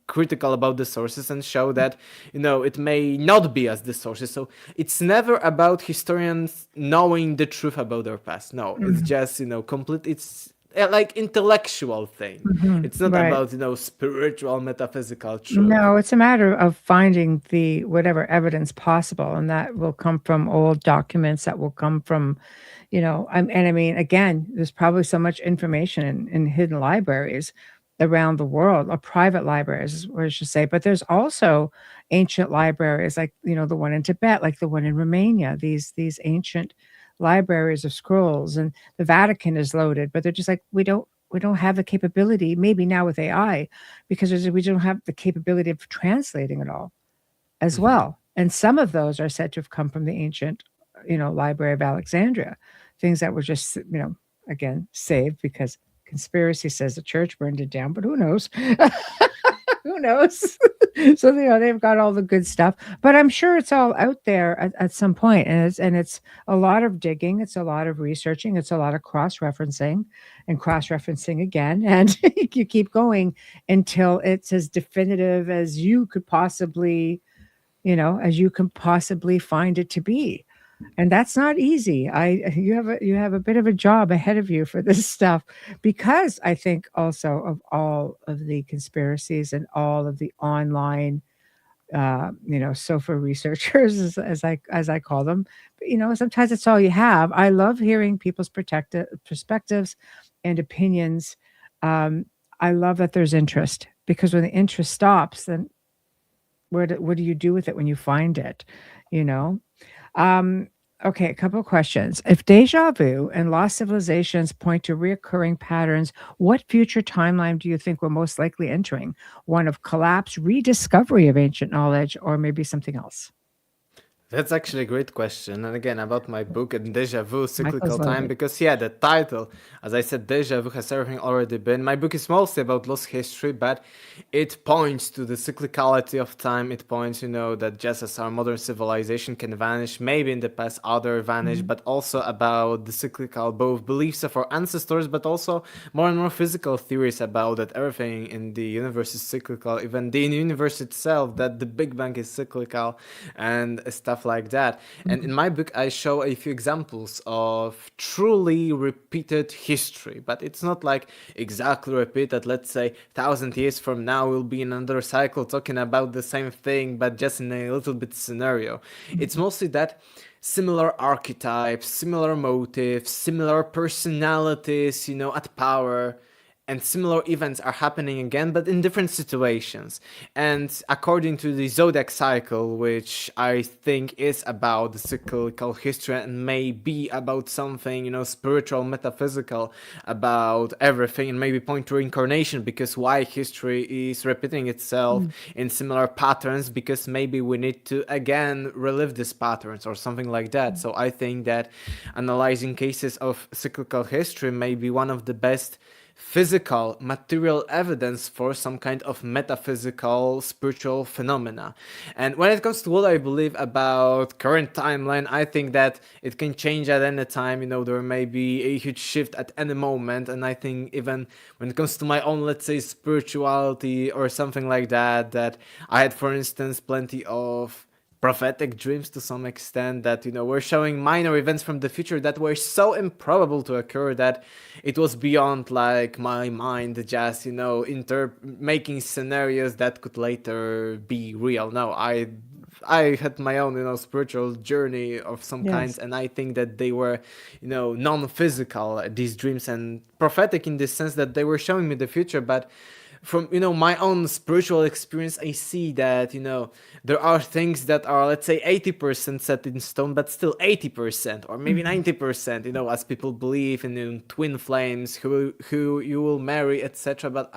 critical about the sources and show that, it may not be as the sources. So it's never about historians knowing the truth about their past. No, it's just, complete, it's like intellectual thing. It's not Right. about, spiritual, metaphysical truth. No, it's a matter of finding the whatever evidence possible, and that will come from old documents, that will come from, and I mean, again, there's probably so much information in hidden libraries around the world, or private libraries, is what I should say. But there's also ancient libraries, like, the one in Tibet, like the one in Romania, these ancient libraries of scrolls, and the Vatican is loaded, but they're just like, we don't have the capability, maybe now with AI, because we don't have the capability of translating it all as well. And some of those are said to have come from the ancient, Library of Alexandria, things that were just, again, saved because conspiracy says the church burned it down, but who knows? Who knows? So, they've got all the good stuff, but I'm sure it's all out there at some point, and it's a lot of digging, it's a lot of researching, it's a lot of cross-referencing and cross-referencing again, and you keep going until it's as definitive as you could possibly, find it to be. And that's not easy. You have a bit of a job ahead of you for this stuff, because I think also of all of the conspiracies and all of the online, sofa researchers, as I call them. But, sometimes it's all you have. I love hearing people's perspectives and opinions. Um, I love that there's interest, because when the interest stops, then what do you do with it when you find it? You know. Um, okay, a couple of questions. If deja vu and lost civilizations point to reoccurring patterns, what future timeline do you think we're most likely entering? One of collapse, rediscovery of ancient knowledge, or maybe something else? That's actually a great question. And again, about my book and Deja Vu, Cyclical Michael's Time, loaded. because yeah, the title, as I said, Deja Vu has everything already been. My book is mostly about lost history, but it points to the cyclicality of time. It points, that just as our modern civilization can vanish, maybe in the past other vanish, Mhm. but also about the cyclical both beliefs of our ancestors, but also more and more physical theories about that everything in the universe is cyclical, even the universe itself, that the Big Bang is cyclical and stuff like that. And in my book, I show a few examples of truly repeated history, but it's not like exactly repeated. Let's say 1,000 years from now will be another cycle talking about the same thing, but just in a little bit scenario. It's mostly that similar archetypes, similar motives, similar personalities, at power. and similar events are happening again, but in different situations. And according to the zodiac cycle, which I think is about the cyclical history and may be about something, spiritual, metaphysical, about everything, and maybe point to reincarnation, because why history is repeating itself in similar patterns, because maybe we need to again relive these patterns or something like that. So I think that analyzing cases of cyclical history may be one of the best physical, material evidence for some kind of metaphysical, spiritual phenomena. And when it comes to what I believe about current timeline, I think that it can change at any time. There may be a huge shift at any moment. And I think even when it comes to my own, let's say, spirituality or something like that, that I had, for instance, plenty of prophetic dreams to some extent that were showing minor events from the future that were so improbable to occur that it was beyond like my mind just making scenarios that could later be real. No, I had my own spiritual journey of some kinds, Yes. and I think that they were non-physical, these dreams, and prophetic in the sense that they were showing me the future. But from my own spiritual experience, I see that there are things that are, let's say, 80% set in stone, but still 80% or maybe 90%, as people believe in twin flames, who you will marry, etc. But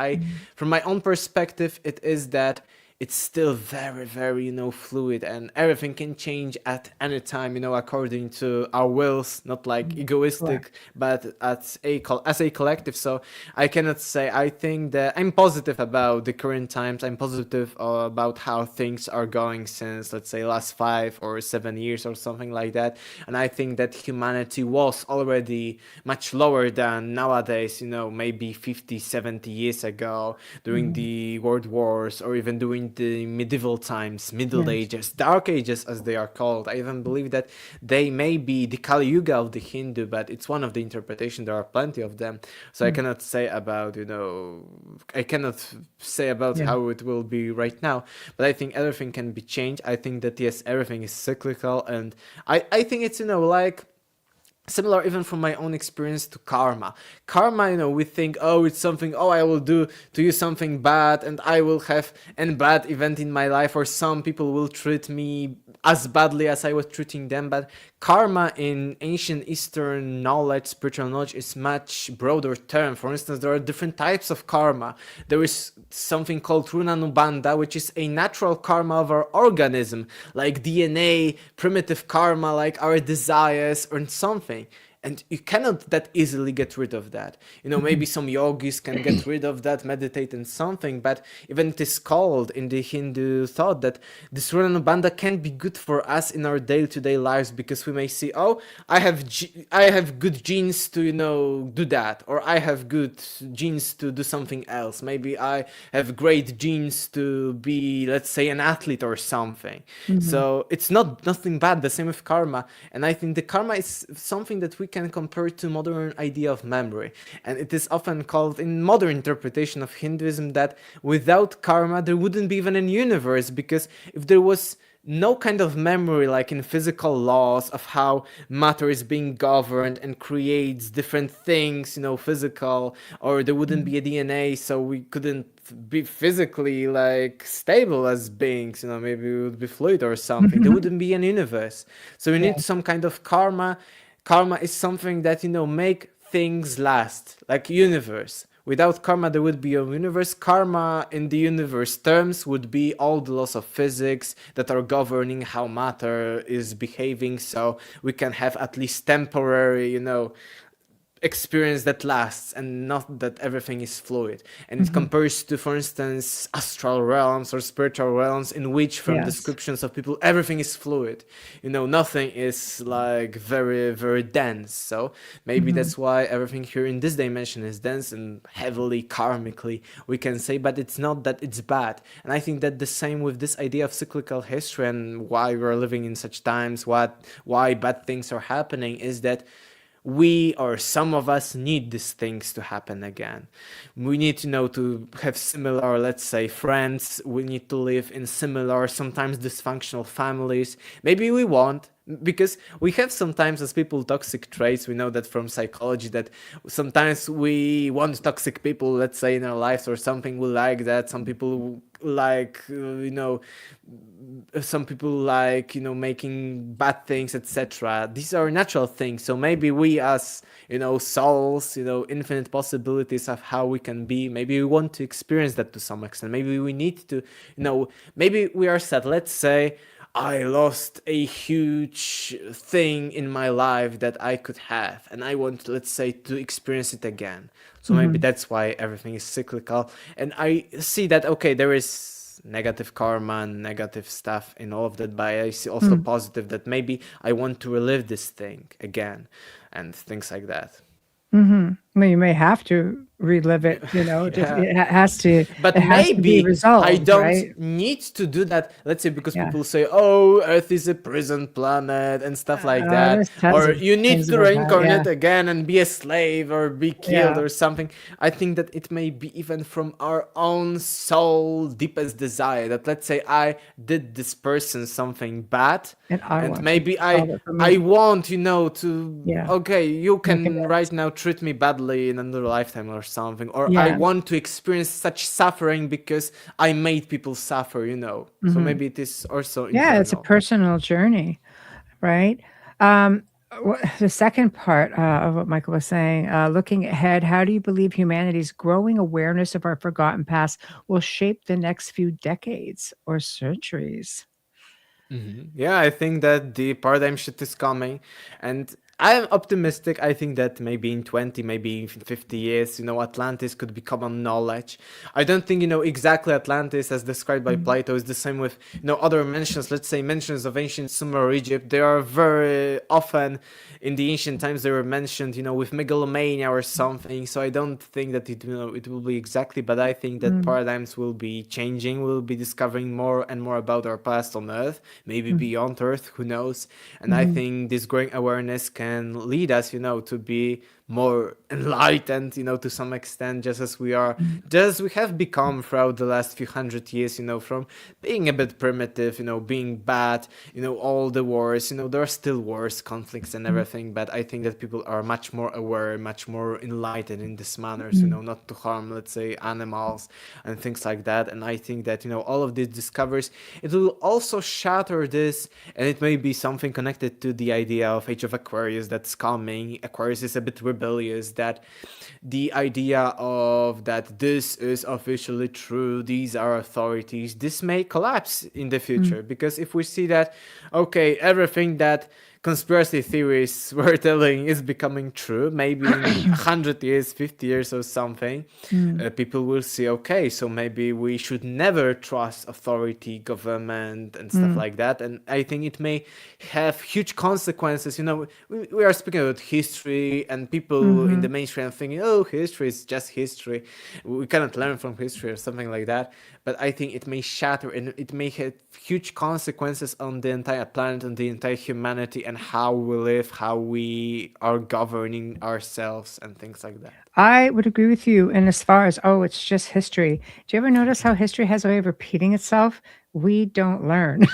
from my own perspective, it is that it's still very, very, fluid, and everything can change at any time, according to our wills, not like egoistic, Correct. but as a collective. So I cannot say. I think that I'm positive about the current times. I'm positive about how things are going since, let's say, last 5 or 7 years or something like that. And I think that humanity was already much lower than nowadays, maybe 50, 70 years ago during the world wars, or even during the medieval times, Middle Yes. Ages, Dark Ages as they are called. I even believe that they may be the Kali Yuga of the Hindu, but it's one of the interpretations. There are plenty of them. So I cannot say about Yeah. how it will be right now, but I think everything can be changed. I think that yes, everything is cyclical, and I think it's, like, similar even from my own experience to karma. Karma, we think, oh, it's something, oh, I will do to you something bad and I will have an bad event in my life, or some people will treat me as badly as I was treating them. But karma in ancient Eastern knowledge, spiritual knowledge, is much broader term. For instance, there are different types of karma. There is something called runanubandha, which is a natural karma of our organism, like DNA, primitive karma, like our desires or something. And you cannot that easily get rid of that. Maybe some yogis can get rid of that, meditate and something, but even it is called in the Hindu thought that this Ranubandha can be good for us in our day-to-day lives, because we may see, oh, I have good genes to, do that, or I have good genes to do something else. Maybe I have great genes to be, let's say, an athlete or something. So it's nothing bad. The same with karma. And I think the karma is something that we can compare to modern idea of memory. And it is often called in modern interpretation of Hinduism that without karma there wouldn't be even a universe, because if there was no kind of memory like in physical laws of how matter is being governed and creates different things, physical, or there wouldn't be a DNA, so we couldn't be physically like stable as beings, maybe we would be fluid or something. There wouldn't be an universe. So we need Yes. some kind of karma. Karma is something that make things last, like universe. Without karma there would be a universe. Karma in the universe terms would be all the laws of physics that are governing how matter is behaving, so we can have at least temporary experience that lasts, and not that everything is fluid. And it compares to, for instance, astral realms or spiritual realms, in which, from Yes. descriptions of people, everything is fluid. Nothing is like very, very dense. So maybe that's why everything here in this dimension is dense and heavily karmically, we can say. But it's not that it's bad. And I think that the same with this idea of cyclical history and why we're living in such times, why bad things are happening, is that we or some of us need these things to happen again. We need to have similar, let's say, friends. We need to live in similar, sometimes dysfunctional families. Maybe we won't, because we have sometimes as people toxic traits. We know that from psychology, that sometimes we want toxic people, let's say, in our lives or something. We like that. Some people like making bad things, etc. These are natural things. So maybe we as souls, infinite possibilities of how we can be, maybe we want to experience that to some extent. Maybe we need to, maybe we are sad. Let's say I lost a huge thing in my life that I could have, and I want, let's say, to experience it again. So maybe that's why everything is cyclical. And I see that, okay, there is negative karma and negative stuff in all of that, but I see also positive, that maybe I want to relive this thing again and things like that. Well, you may have to relive it, Yeah. it has to, But it has to be maybe I resolved, don't right? need to do that. Let's say, because Yeah. people say, "Oh, Earth is a prison planet" and stuff like that, There's tons or of you need things to about that. Yeah. reincarnate again and be a slave or be killed Yeah. or something. I think that it may be even from our own soul deepest desire. That, let's say, I did this person something bad, And I and want you to maybe solve it for I me. want to, Yeah. okay, you Make can it right now treat me badly in another lifetime or something, or I Yeah. want to experience such suffering because I made people suffer. So maybe it is also Yeah, it's a internal. personal journey, right? Um, the second part of what Michael was saying, looking ahead, how do you believe humanity's growing awareness of our forgotten past will shape the next few decades or centuries? Yeah, I think that the paradigm shift is coming, and I'm optimistic. I think that maybe in 20, maybe in 50 years, Atlantis could be common knowledge. I don't think, exactly Atlantis as described by Mm. Plato is the same with, other mentions, let's say mentions of ancient Sumer or Egypt. They are very often in the ancient times, they were mentioned, with megalomania or something. So I don't think that it will be exactly, but I think that Mm. paradigms will be changing. We'll be discovering more and more about our past on Earth, maybe Mm. beyond Earth, who knows? And I Mhm. think this growing awareness can lead us, to be more enlightened, to some extent, just as we are, Mm. just as we have become throughout the last few hundred years, from being a bit primitive, being bad, all the wars, there are still wars, conflicts, and Mm. everything, but I think that people are much more aware, much more enlightened in this manners, Mm. not to harm, let's say, animals and things like that. And I think that, all of these discoveries, it will also shatter this, and it may be something connected to the idea of Age of Aquarius that's coming. Aquarius is a bit rebellious, that the idea of that this is officially true, these are authorities, this may collapse in the Mm. future, because if we see that, okay, everything that conspiracy theories were telling is becoming true, maybe in 100 years, 50 years or something, Mm. people will see, okay, so maybe we should never trust authority, government, and stuff Mm. like that. And I think it may have huge consequences. We are speaking about history, and people in the Mhm. mainstream thinking, oh, history is just history. We cannot learn from history or something like that. But I think it may shatter, and it may have huge consequences on the entire planet, on the entire humanity, and how we live, how we are governing ourselves, and things like that. I would agree with you. And as far as, oh, it's just history. Do you ever notice how history has a way of repeating itself? We don't learn.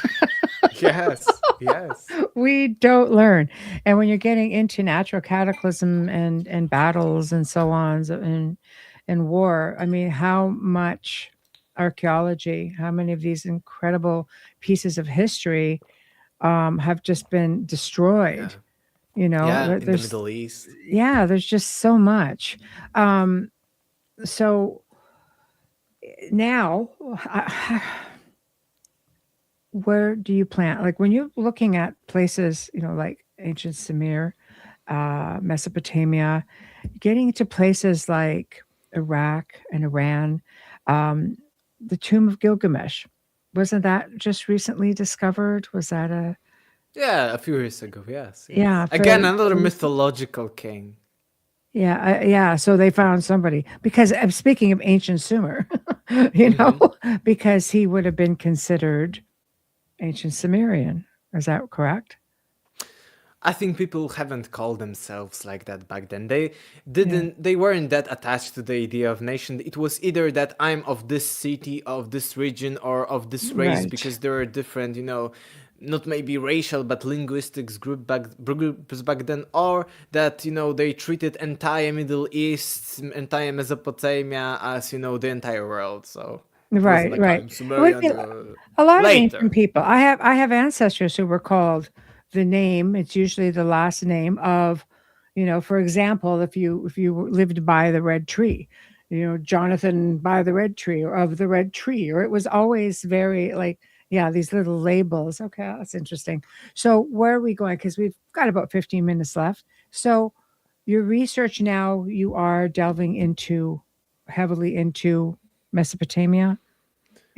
Yes, yes. We don't learn. And when you're getting into natural cataclysm and battles and so on, and war, I mean, how much archaeology, how many of these incredible pieces of history have just been destroyed? Yeah. Yeah, in the There's Middle East. yeah, there's just so much. Um, so now, where do you plan? Like when you're looking at places, like ancient Sumer, Mesopotamia, getting to places like Iraq and Iran, um, the tomb of Gilgamesh, wasn't that just recently discovered? Was that a Yeah, a few years ago. Yes, yeah, yes. Again, another mythological king. Yeah, yeah. So they found somebody because speaking of ancient Sumer, you know, Hmm. because he would have been considered ancient Sumerian. Is that correct? I think people haven't called themselves like that back then. Yeah. They weren't that attached to the idea of nation. It was either that I'm of this city, of this region, or of this race, Right. because there are different, not maybe racial but linguistics groups back then, or that they treated entire Middle East, entire Mesopotamia as the entire world. So it wasn't Right, like right. I'm It would be Sumerian a lot of ancient later. people. I have ancestors who were called the name. It's usually the last name of, for example, if you lived by the red tree, Jonathan by the red tree or of the red tree, or it was always very like, yeah, these little labels. Okay, that's interesting. So where are we going? Because we've got about 15 minutes left. So your research now, you are delving into heavily into Mesopotamia,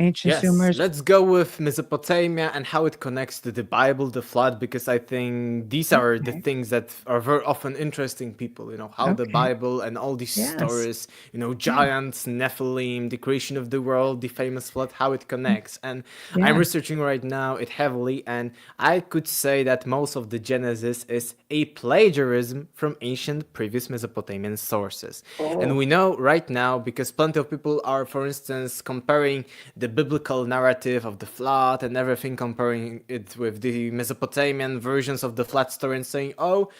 ancient Yes, Sumers. let's go with Mesopotamia and how it connects to the Bible, the flood, because I think these are the Okay. things that are very often interesting people, how the Okay. Bible and all these Yes. stories, Yeah. giants, Nephilim, the creation of the world, the famous flood, how it Mm. connects. And I'm Yeah. researching right now it heavily, and I could say that most of the Genesis is a plagiarism from ancient previous Mesopotamian sources. And Oh. we know right now, because plenty of people are, for instance, comparing the biblical narrative of the flood and everything, comparing it with the Mesopotamian versions of the flood story and saying, oh,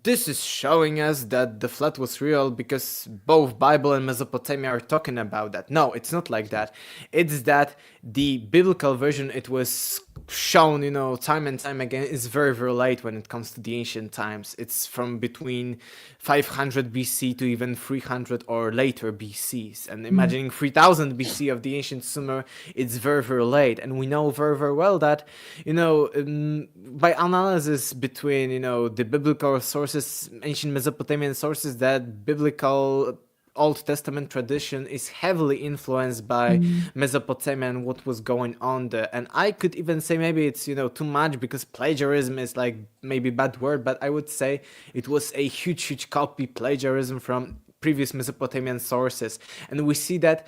this is showing us that the flood was real because both Bible and Mesopotamia are talking about that. No, it's not like that. It's that the biblical version, it was shown, time and time again, is very, very late when it comes to the ancient times. It's from between 500 BC to even 300 or later BCs. And Mm. imagining 3000 BC of the ancient Sumer, it's very, very late. And we know very, very well that, by analysis between, the biblical sources, ancient Mesopotamian sources, that biblical Old Testament tradition is heavily influenced by Mm. Mesopotamia and what was going on there. And I could even say maybe it's, too much because plagiarism is like maybe bad word, but I would say it was a huge, huge copy plagiarism from previous Mesopotamian sources. And we see that,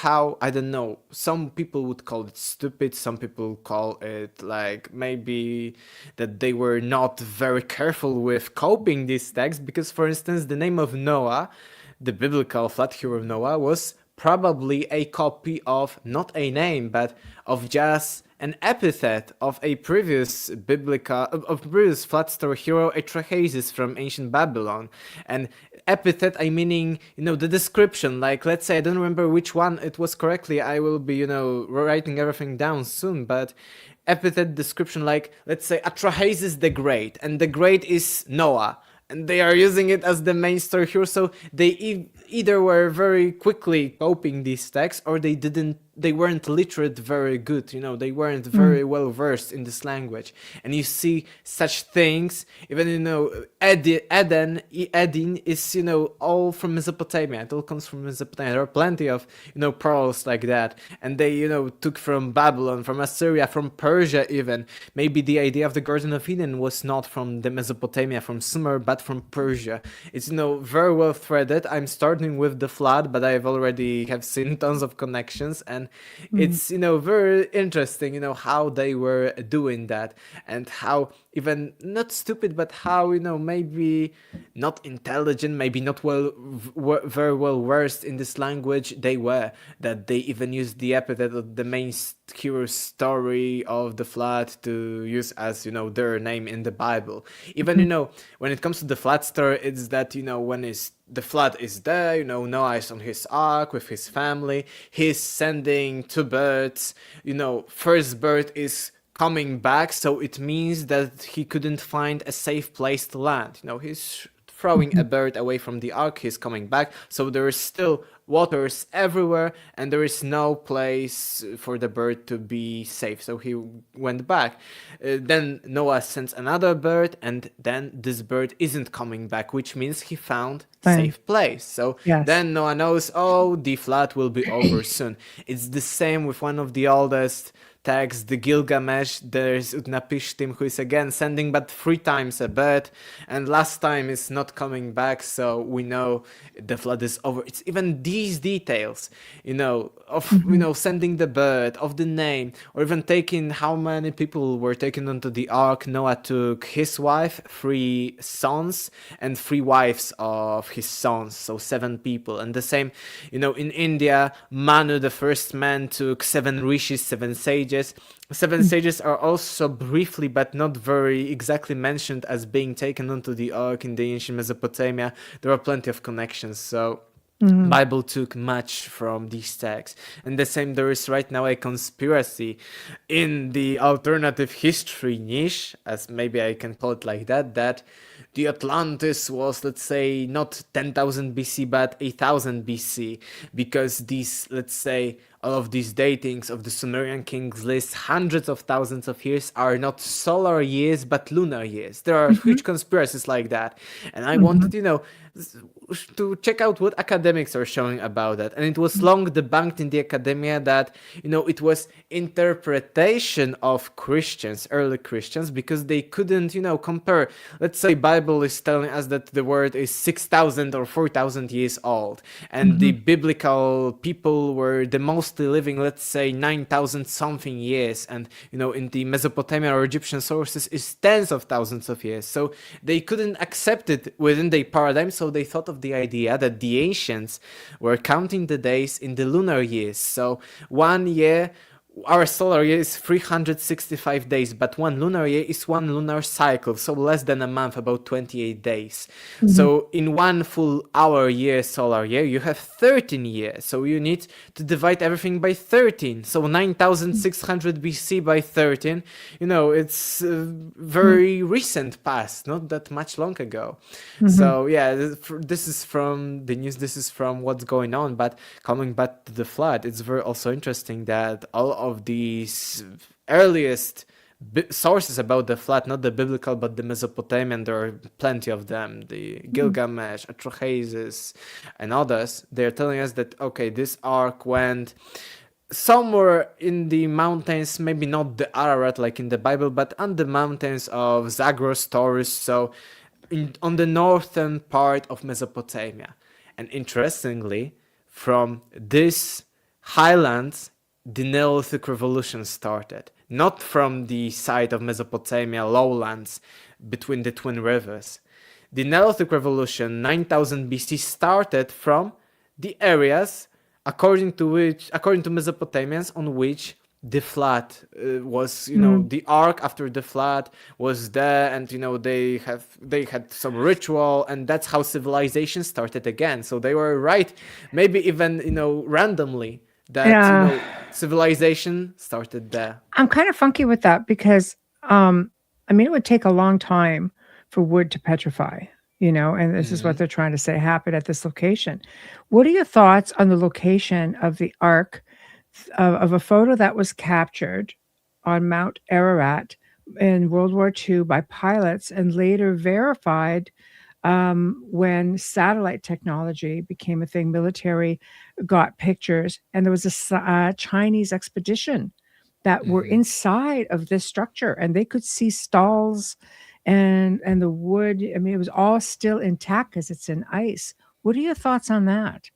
how, I don't know, some people would call it stupid, some people call it like maybe that they were not very careful with copying these texts, because for instance, the name of Noah, the biblical flood hero Noah, was probably a copy of not a name, but of just an epithet of a previous biblical of previous flood story hero Atrahasis from ancient Babylon. And epithet, I meaning, the description. Like, let's say I don't remember which one it was correctly. I will be, writing everything down soon, but epithet description, like, let's say Atrahasis the Great, and the Great is Noah, and they are using it as the main story hero. So they either were very quickly copying these texts, or they weren't literate very good, they weren't Mm. very well versed in this language. And you see such things, even, Edin is, all from Mesopotamia. It all comes from Mesopotamia. There are plenty of, pearls like that. And they, took from Babylon, from Assyria, from Persia even. Maybe the idea of the Garden of Eden was not from the Mesopotamia, from Sumer, but from Persia. It's, very well threaded. I'm starting with the flood, but I've already have seen tons of connections, and Mm. it's, very interesting, how they were doing that, and how even not stupid, but how, maybe not intelligent, maybe not very well versed in this language they were, that they even used the epithet of the main hero story of the flood to use as, their name in the Bible. Even, Mhm. when it comes to the flood story, it's that, when the flood is there, Noah is on his ark with his family, he's sending two birds, first bird is coming back, so it means that he couldn't find a safe place to land. He's throwing a Mhm. bird away from the ark, he's coming back, so there is still waters everywhere, and there is no place for the bird to be safe, so he went back. Then Noah sends another bird, and then this bird isn't coming back, which means he found Fine. safe place. So Yes. then Noah knows, oh, the flood will be over soon. It's the same with one of the oldest text, the Gilgamesh. There's Utnapishtim, who is again sending but 3 times a bird, and last time is not coming back, so we know the flood is over. It's even the these details, of Mhm. sending the bird, of the name, or even taking how many people were taken onto the ark. Noah took his wife, 3 sons, and 3 wives of his sons, so 7 people. And the same, in India, Manu, the first man, took 7 rishis, 7 sages. 7 sages are also briefly but not very exactly mentioned as being taken onto the ark in the ancient Mesopotamia. There are plenty of connections, so Mhm. Bible took much from these texts. And the same, there is right now a conspiracy in the alternative history niche, as maybe I can call it like that, that the Atlantis was, let's say, not 10,000 BC, but 8,000 BC, because these, let's say, all of these datings of the Sumerian kings list hundreds of thousands of years are not solar years, but lunar years. There are Mhm. huge conspiracies like that. And I Mhm. wanted, to check out what academics are showing about that. And it was long debunked in the academia that, it was interpretation of Christians, early Christians, because they couldn't, compare. Let's say Bible is telling us that the word is 6,000 or 4,000 years old, and the Mhm. biblical people were the mostly living, let's say, 9,000 something years, and, in the Mesopotamian or Egyptian sources is tens of thousands of years. So they couldn't accept it within their paradigm, so they thought of the idea that the ancients were counting the days in the lunar years. So 1 year, our solar year is 365 days, but one lunar year is one lunar cycle, so less than a month, about 28 days. Mhm. So in one full hour year, solar year, you have 13 years. So you need to divide everything by 13. So 9600 BC by 13, it's Mhm. very recent past, not that much long ago. Mhm. So yeah, this is from the news, this is from what's going on. But coming back to the flood, it's very also interesting that all of these earliest sources about the flood, not the biblical but the Mesopotamian, there are plenty of them, the Mhm. Gilgamesh, Atrahasis, and others. They're telling us that, okay, this ark went somewhere in the mountains, maybe not the Ararat like in the Bible, but on the mountains of Zagros, Taurus, so on the northern part of Mesopotamia. And interestingly, from this highlands, the Neolithic Revolution started. Not from the side of Mesopotamia lowlands between the twin rivers. The Neolithic Revolution, 9000 BC, started from the areas according to Mesopotamians, on which the flood was, Mhm. the ark after the flood was there, and they had some ritual, and that's how civilization started again. So they were right, maybe even randomly, that Yeah. civilization started there. I'm kind of funky with that because, I mean, it would take a long time for wood to petrify, and this is what Hmm. they're trying to say happened at this location. What are your thoughts on the location of the Ark, of a photo that was captured on Mount Ararat in World War II by pilots and later verified when satellite technology became a thing? Military got pictures, and there was a Chinese expedition that were Hmm. inside of this structure, and they could see stalls and the wood. I mean, it was all still intact because it's in ice. What are your thoughts on that?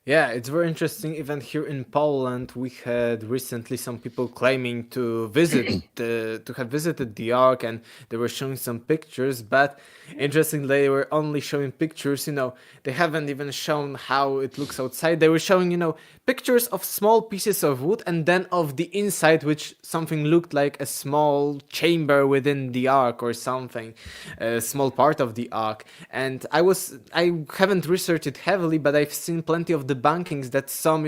Yeah, it's very interesting. Even here in Poland, we had recently some people claiming to have visited the Ark, and they were showing some pictures. But interestingly, they were only showing pictures. They haven't even shown how it looks outside. They were showing, pictures of small pieces of wood, and then of the inside, which something looked like a small chamber within the Ark or something, a small part of the Ark. And I haven't researched it heavily, but I've seen plenty of debunkings that some,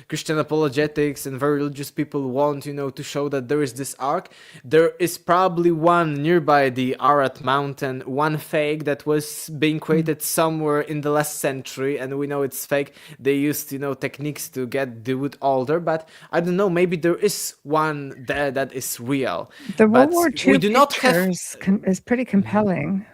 Christian apologetics and very religious people want, to show that there is this ark. There is probably one nearby the Arat mountain, one fake that was being Mm. created somewhere in the last century, and we know it's fake. They used, techniques to get the wood older, but I don't know, maybe there is one there that is real. The World But War we II do not have. pictures is pretty compelling,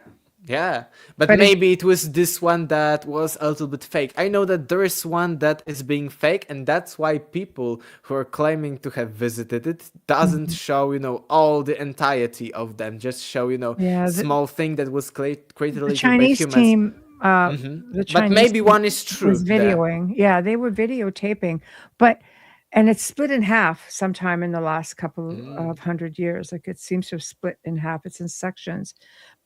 Yeah, but but it's maybe it was this one that was a little bit fake. I know that there is one that is being fake, and that's why people who are claiming to have visited it doesn't mhm. show, all the entirety of them. Just show, Yeah, small thing that was created the later by Chinese humans. team The But Chinese maybe one is was true there. videoing. Yeah, they were videotaping, but and it's split in half sometime in the last couple of 100 years. Like it seems to have split in half. It's in sections,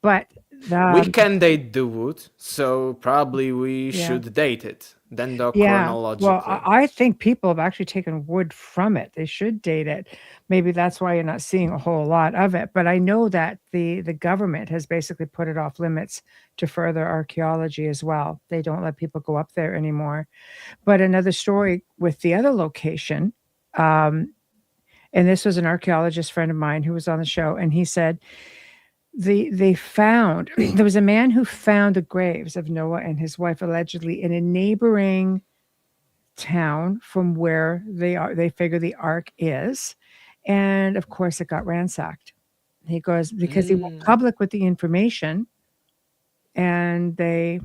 but We the can date the wood, so probably we yeah. should date it. Then the Yeah. Well, chronologically. I think people have actually taken wood from it. They should date it. Maybe that's why you're not seeing a whole lot of it. But I know that the government has basically put it off limits to further archaeology as well. They don't let people go up there anymore. But another story with the other location, um, and this was an archaeologist friend of mine who was on the show, and he said they found there was a man who found the graves of Noah and his wife allegedly in a neighboring town from where they figure the ark is, and of course it got ransacked. He goes because he went public with the information, and they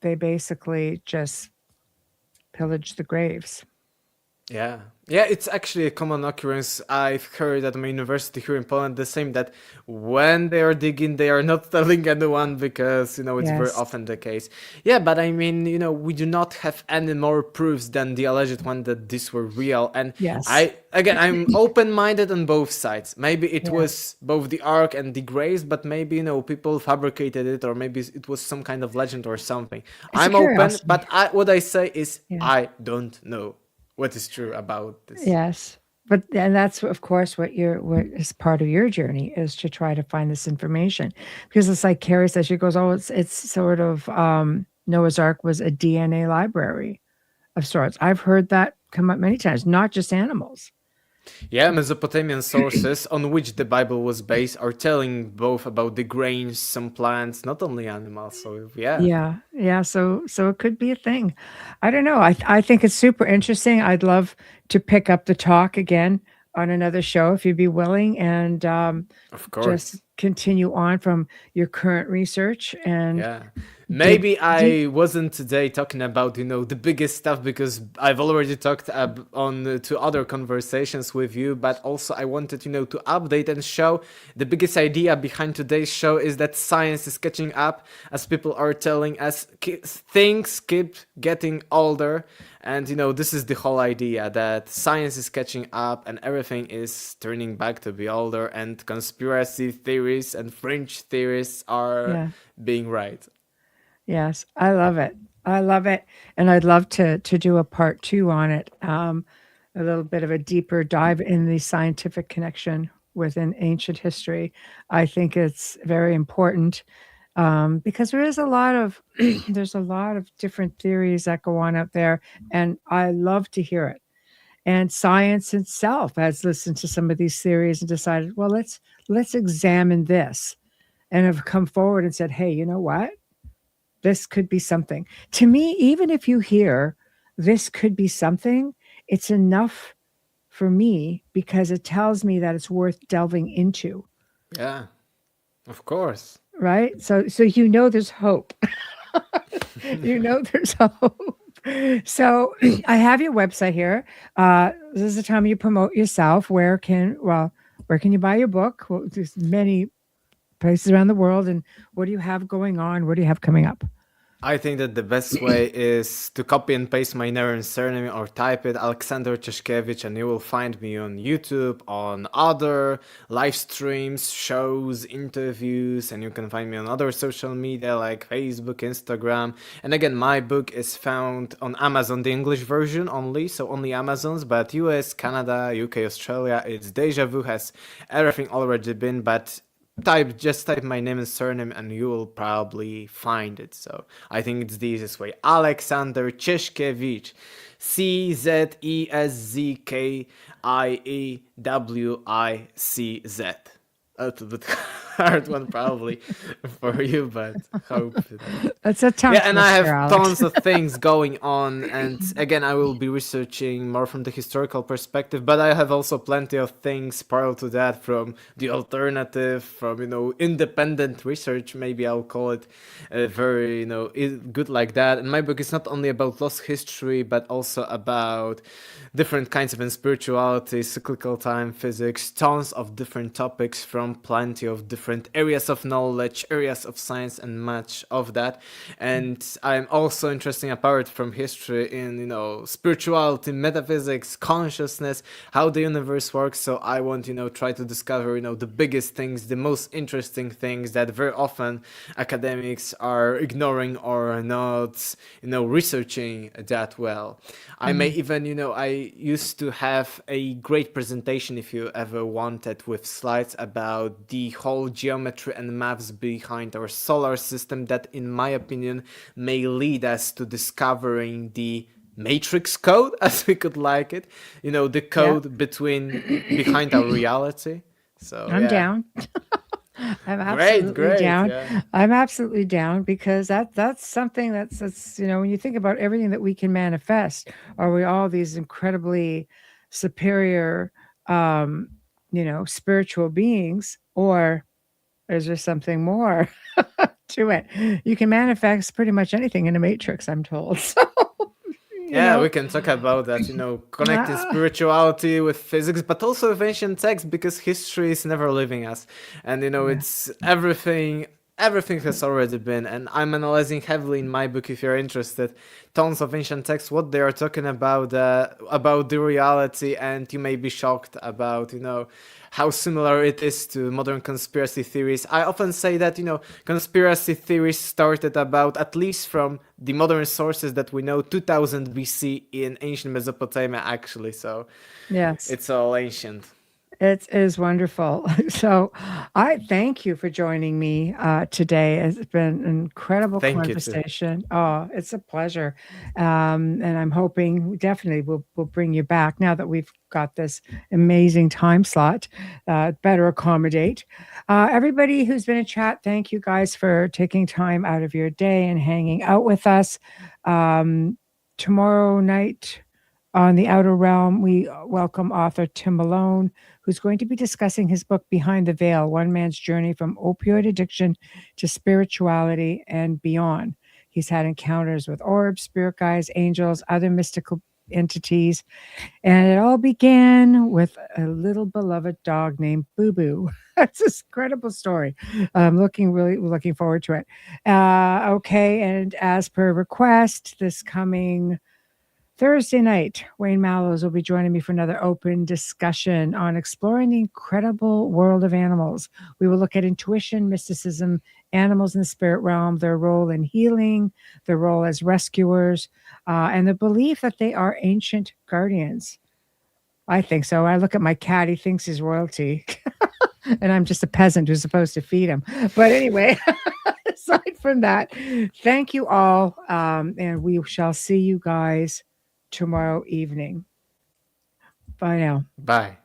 basically just pillaged the graves. Yeah. Yeah, it's actually a common occurrence. I've heard at my university here in Poland the same that when they are digging, they are not telling anyone because, it's very Yes. often the case. Yeah, but I mean, we do not have any more proofs than the alleged one that these were real. And Yes. I'm open-minded on both sides. Maybe it Yeah. was both the Ark and the graves, but maybe, people fabricated it or maybe it was some kind of legend or something. It's a I'm open, curiosity. but what I say is Yeah. I don't know what is true about this. Yes. But and that's of course what is part of your journey is to try to find this information. Because it's like Carrie says, she goes, oh, it's sort of Noah's Ark was a DNA library of sorts. I've heard that come up many times, not just animals. Yeah, Mesopotamian sources on which the Bible was based are telling both about the grains, some plants, not only animals. So yeah, Yeah. Yeah. So it could be a thing. I don't know. I think it's super interesting. I'd love to pick up the talk again on another show if you'd be willing and of just course. continue on from your current research and Yeah. dig Maybe deep. I wasn't today talking about, the biggest stuff because I've already talked on to other conversations with you, but also I wanted, to update and show the biggest idea behind today's show is that science is catching up as people are telling us things keep getting older. And, this is the whole idea that science is catching up and everything is turning back to be older and conspiracy theories and fringe theories are Yeah. being right. Yes. I love it. I love it. And I'd love to do a part 2 on it. A little bit of a deeper dive in the scientific connection within ancient history. I think it's very important because there is a lot of there's a lot of different theories that go on out there, and I love to hear it. And science itself has listened to some of these theories and decided, well, let's examine this, and have come forward and said, hey, you know what? This could be something. To me, even if you hear this could be something, it's enough for me because it tells me that it's worth delving into, Yeah, of course. right? So there's hope. There's hope. So I have your website here. This is the time you promote yourself. Where can you buy your book? Well, there's many places around the world. And what do you have going on? What do you have coming up? I think that the best way is to copy and paste my name and surname or type it Aleksander Czeszkiewicz and you will find me on YouTube, on other live streams, shows, interviews, and you can find me on other social media like Facebook, Instagram. And again, my book is found on Amazon, the English version only, so only Amazon's, but US, Canada, UK, Australia, it's Deja Vu has everything already been, but just type my name and surname and you will probably find it. So I think it's the easiest way. Aleksander Czeszkiewicz. Czeszkiewicz. A little bit hard one probably for you, but hope. That's a tongue Yeah, and I twister, have Alex. tons of things going on, and again, I will be researching more from the historical perspective, but I have also plenty of things parallel to that from the alternative, from independent research. Maybe I'll call it very good like that. And my book is not only about lost history, but also about different kinds of spirituality, cyclical time, physics, tons of different topics from plenty of different different areas of knowledge, areas of science, and much of that. And I'm also interested, apart from history, in spirituality, metaphysics, consciousness, how the universe works. So I want try to discover the biggest things, the most interesting things that very often academics are ignoring or not researching that well. I may even I used to have a great presentation, if you ever wanted, with slides about the whole geometry and maths behind our solar system that, in my opinion, may lead us to discovering the matrix code, as we could like it, the Yeah, code behind our reality. So I'm yeah, down. I'm great, absolutely great, down. yeah. I'm absolutely down because that's something that's when you think about everything that we can manifest, are we all these incredibly superior um, spiritual beings, or is there something more to it? You can manifest pretty much anything in a matrix, I'm told. So, you Yeah, we know, can talk about that, connecting uh, spirituality with physics, but also with ancient texts, because history is never leaving us. And, yeah. it's everything has already been. And I'm analyzing heavily in my book, if you're interested, tons of ancient texts, what they are talking about the reality, and you may be shocked about, how similar it is to modern conspiracy theories. I often say that, conspiracy theories started about, at least from the modern sources that we know, 2000 BC in ancient Mesopotamia, actually. So Yes. it's all ancient. It is wonderful. So I thank you for joining me today. It's been an incredible Thank you too. conversation. Oh, it's a pleasure. And I'm hoping we definitely will bring you back now that we've got this amazing time slot, better accommodate. Everybody who's been in chat, thank you guys for taking time out of your day and hanging out with us. Um, Tomorrow night on the Outer Realm, we welcome author Tim Malone, who's going to be discussing his book Behind the Veil: One Man's Journey from Opioid Addiction to Spirituality and Beyond. He's had encounters with orbs, spirit guides, angels, other mystical entities, and it all began with a little beloved dog named Boo Boo. That's this incredible story. I'm really looking forward to it. Okay, and as per request, this coming Thursday night, Wayne Mallows will be joining me for another open discussion on exploring the incredible world of animals. We will look at intuition, mysticism, animals in the spirit realm, their role in healing, their role as rescuers, and the belief that they are ancient guardians. I think so. I look at my cat, he thinks he's royalty, and I'm just a peasant who's supposed to feed him. But anyway, aside from that, thank you all, and we shall see you guys tomorrow evening. Bye now. Bye.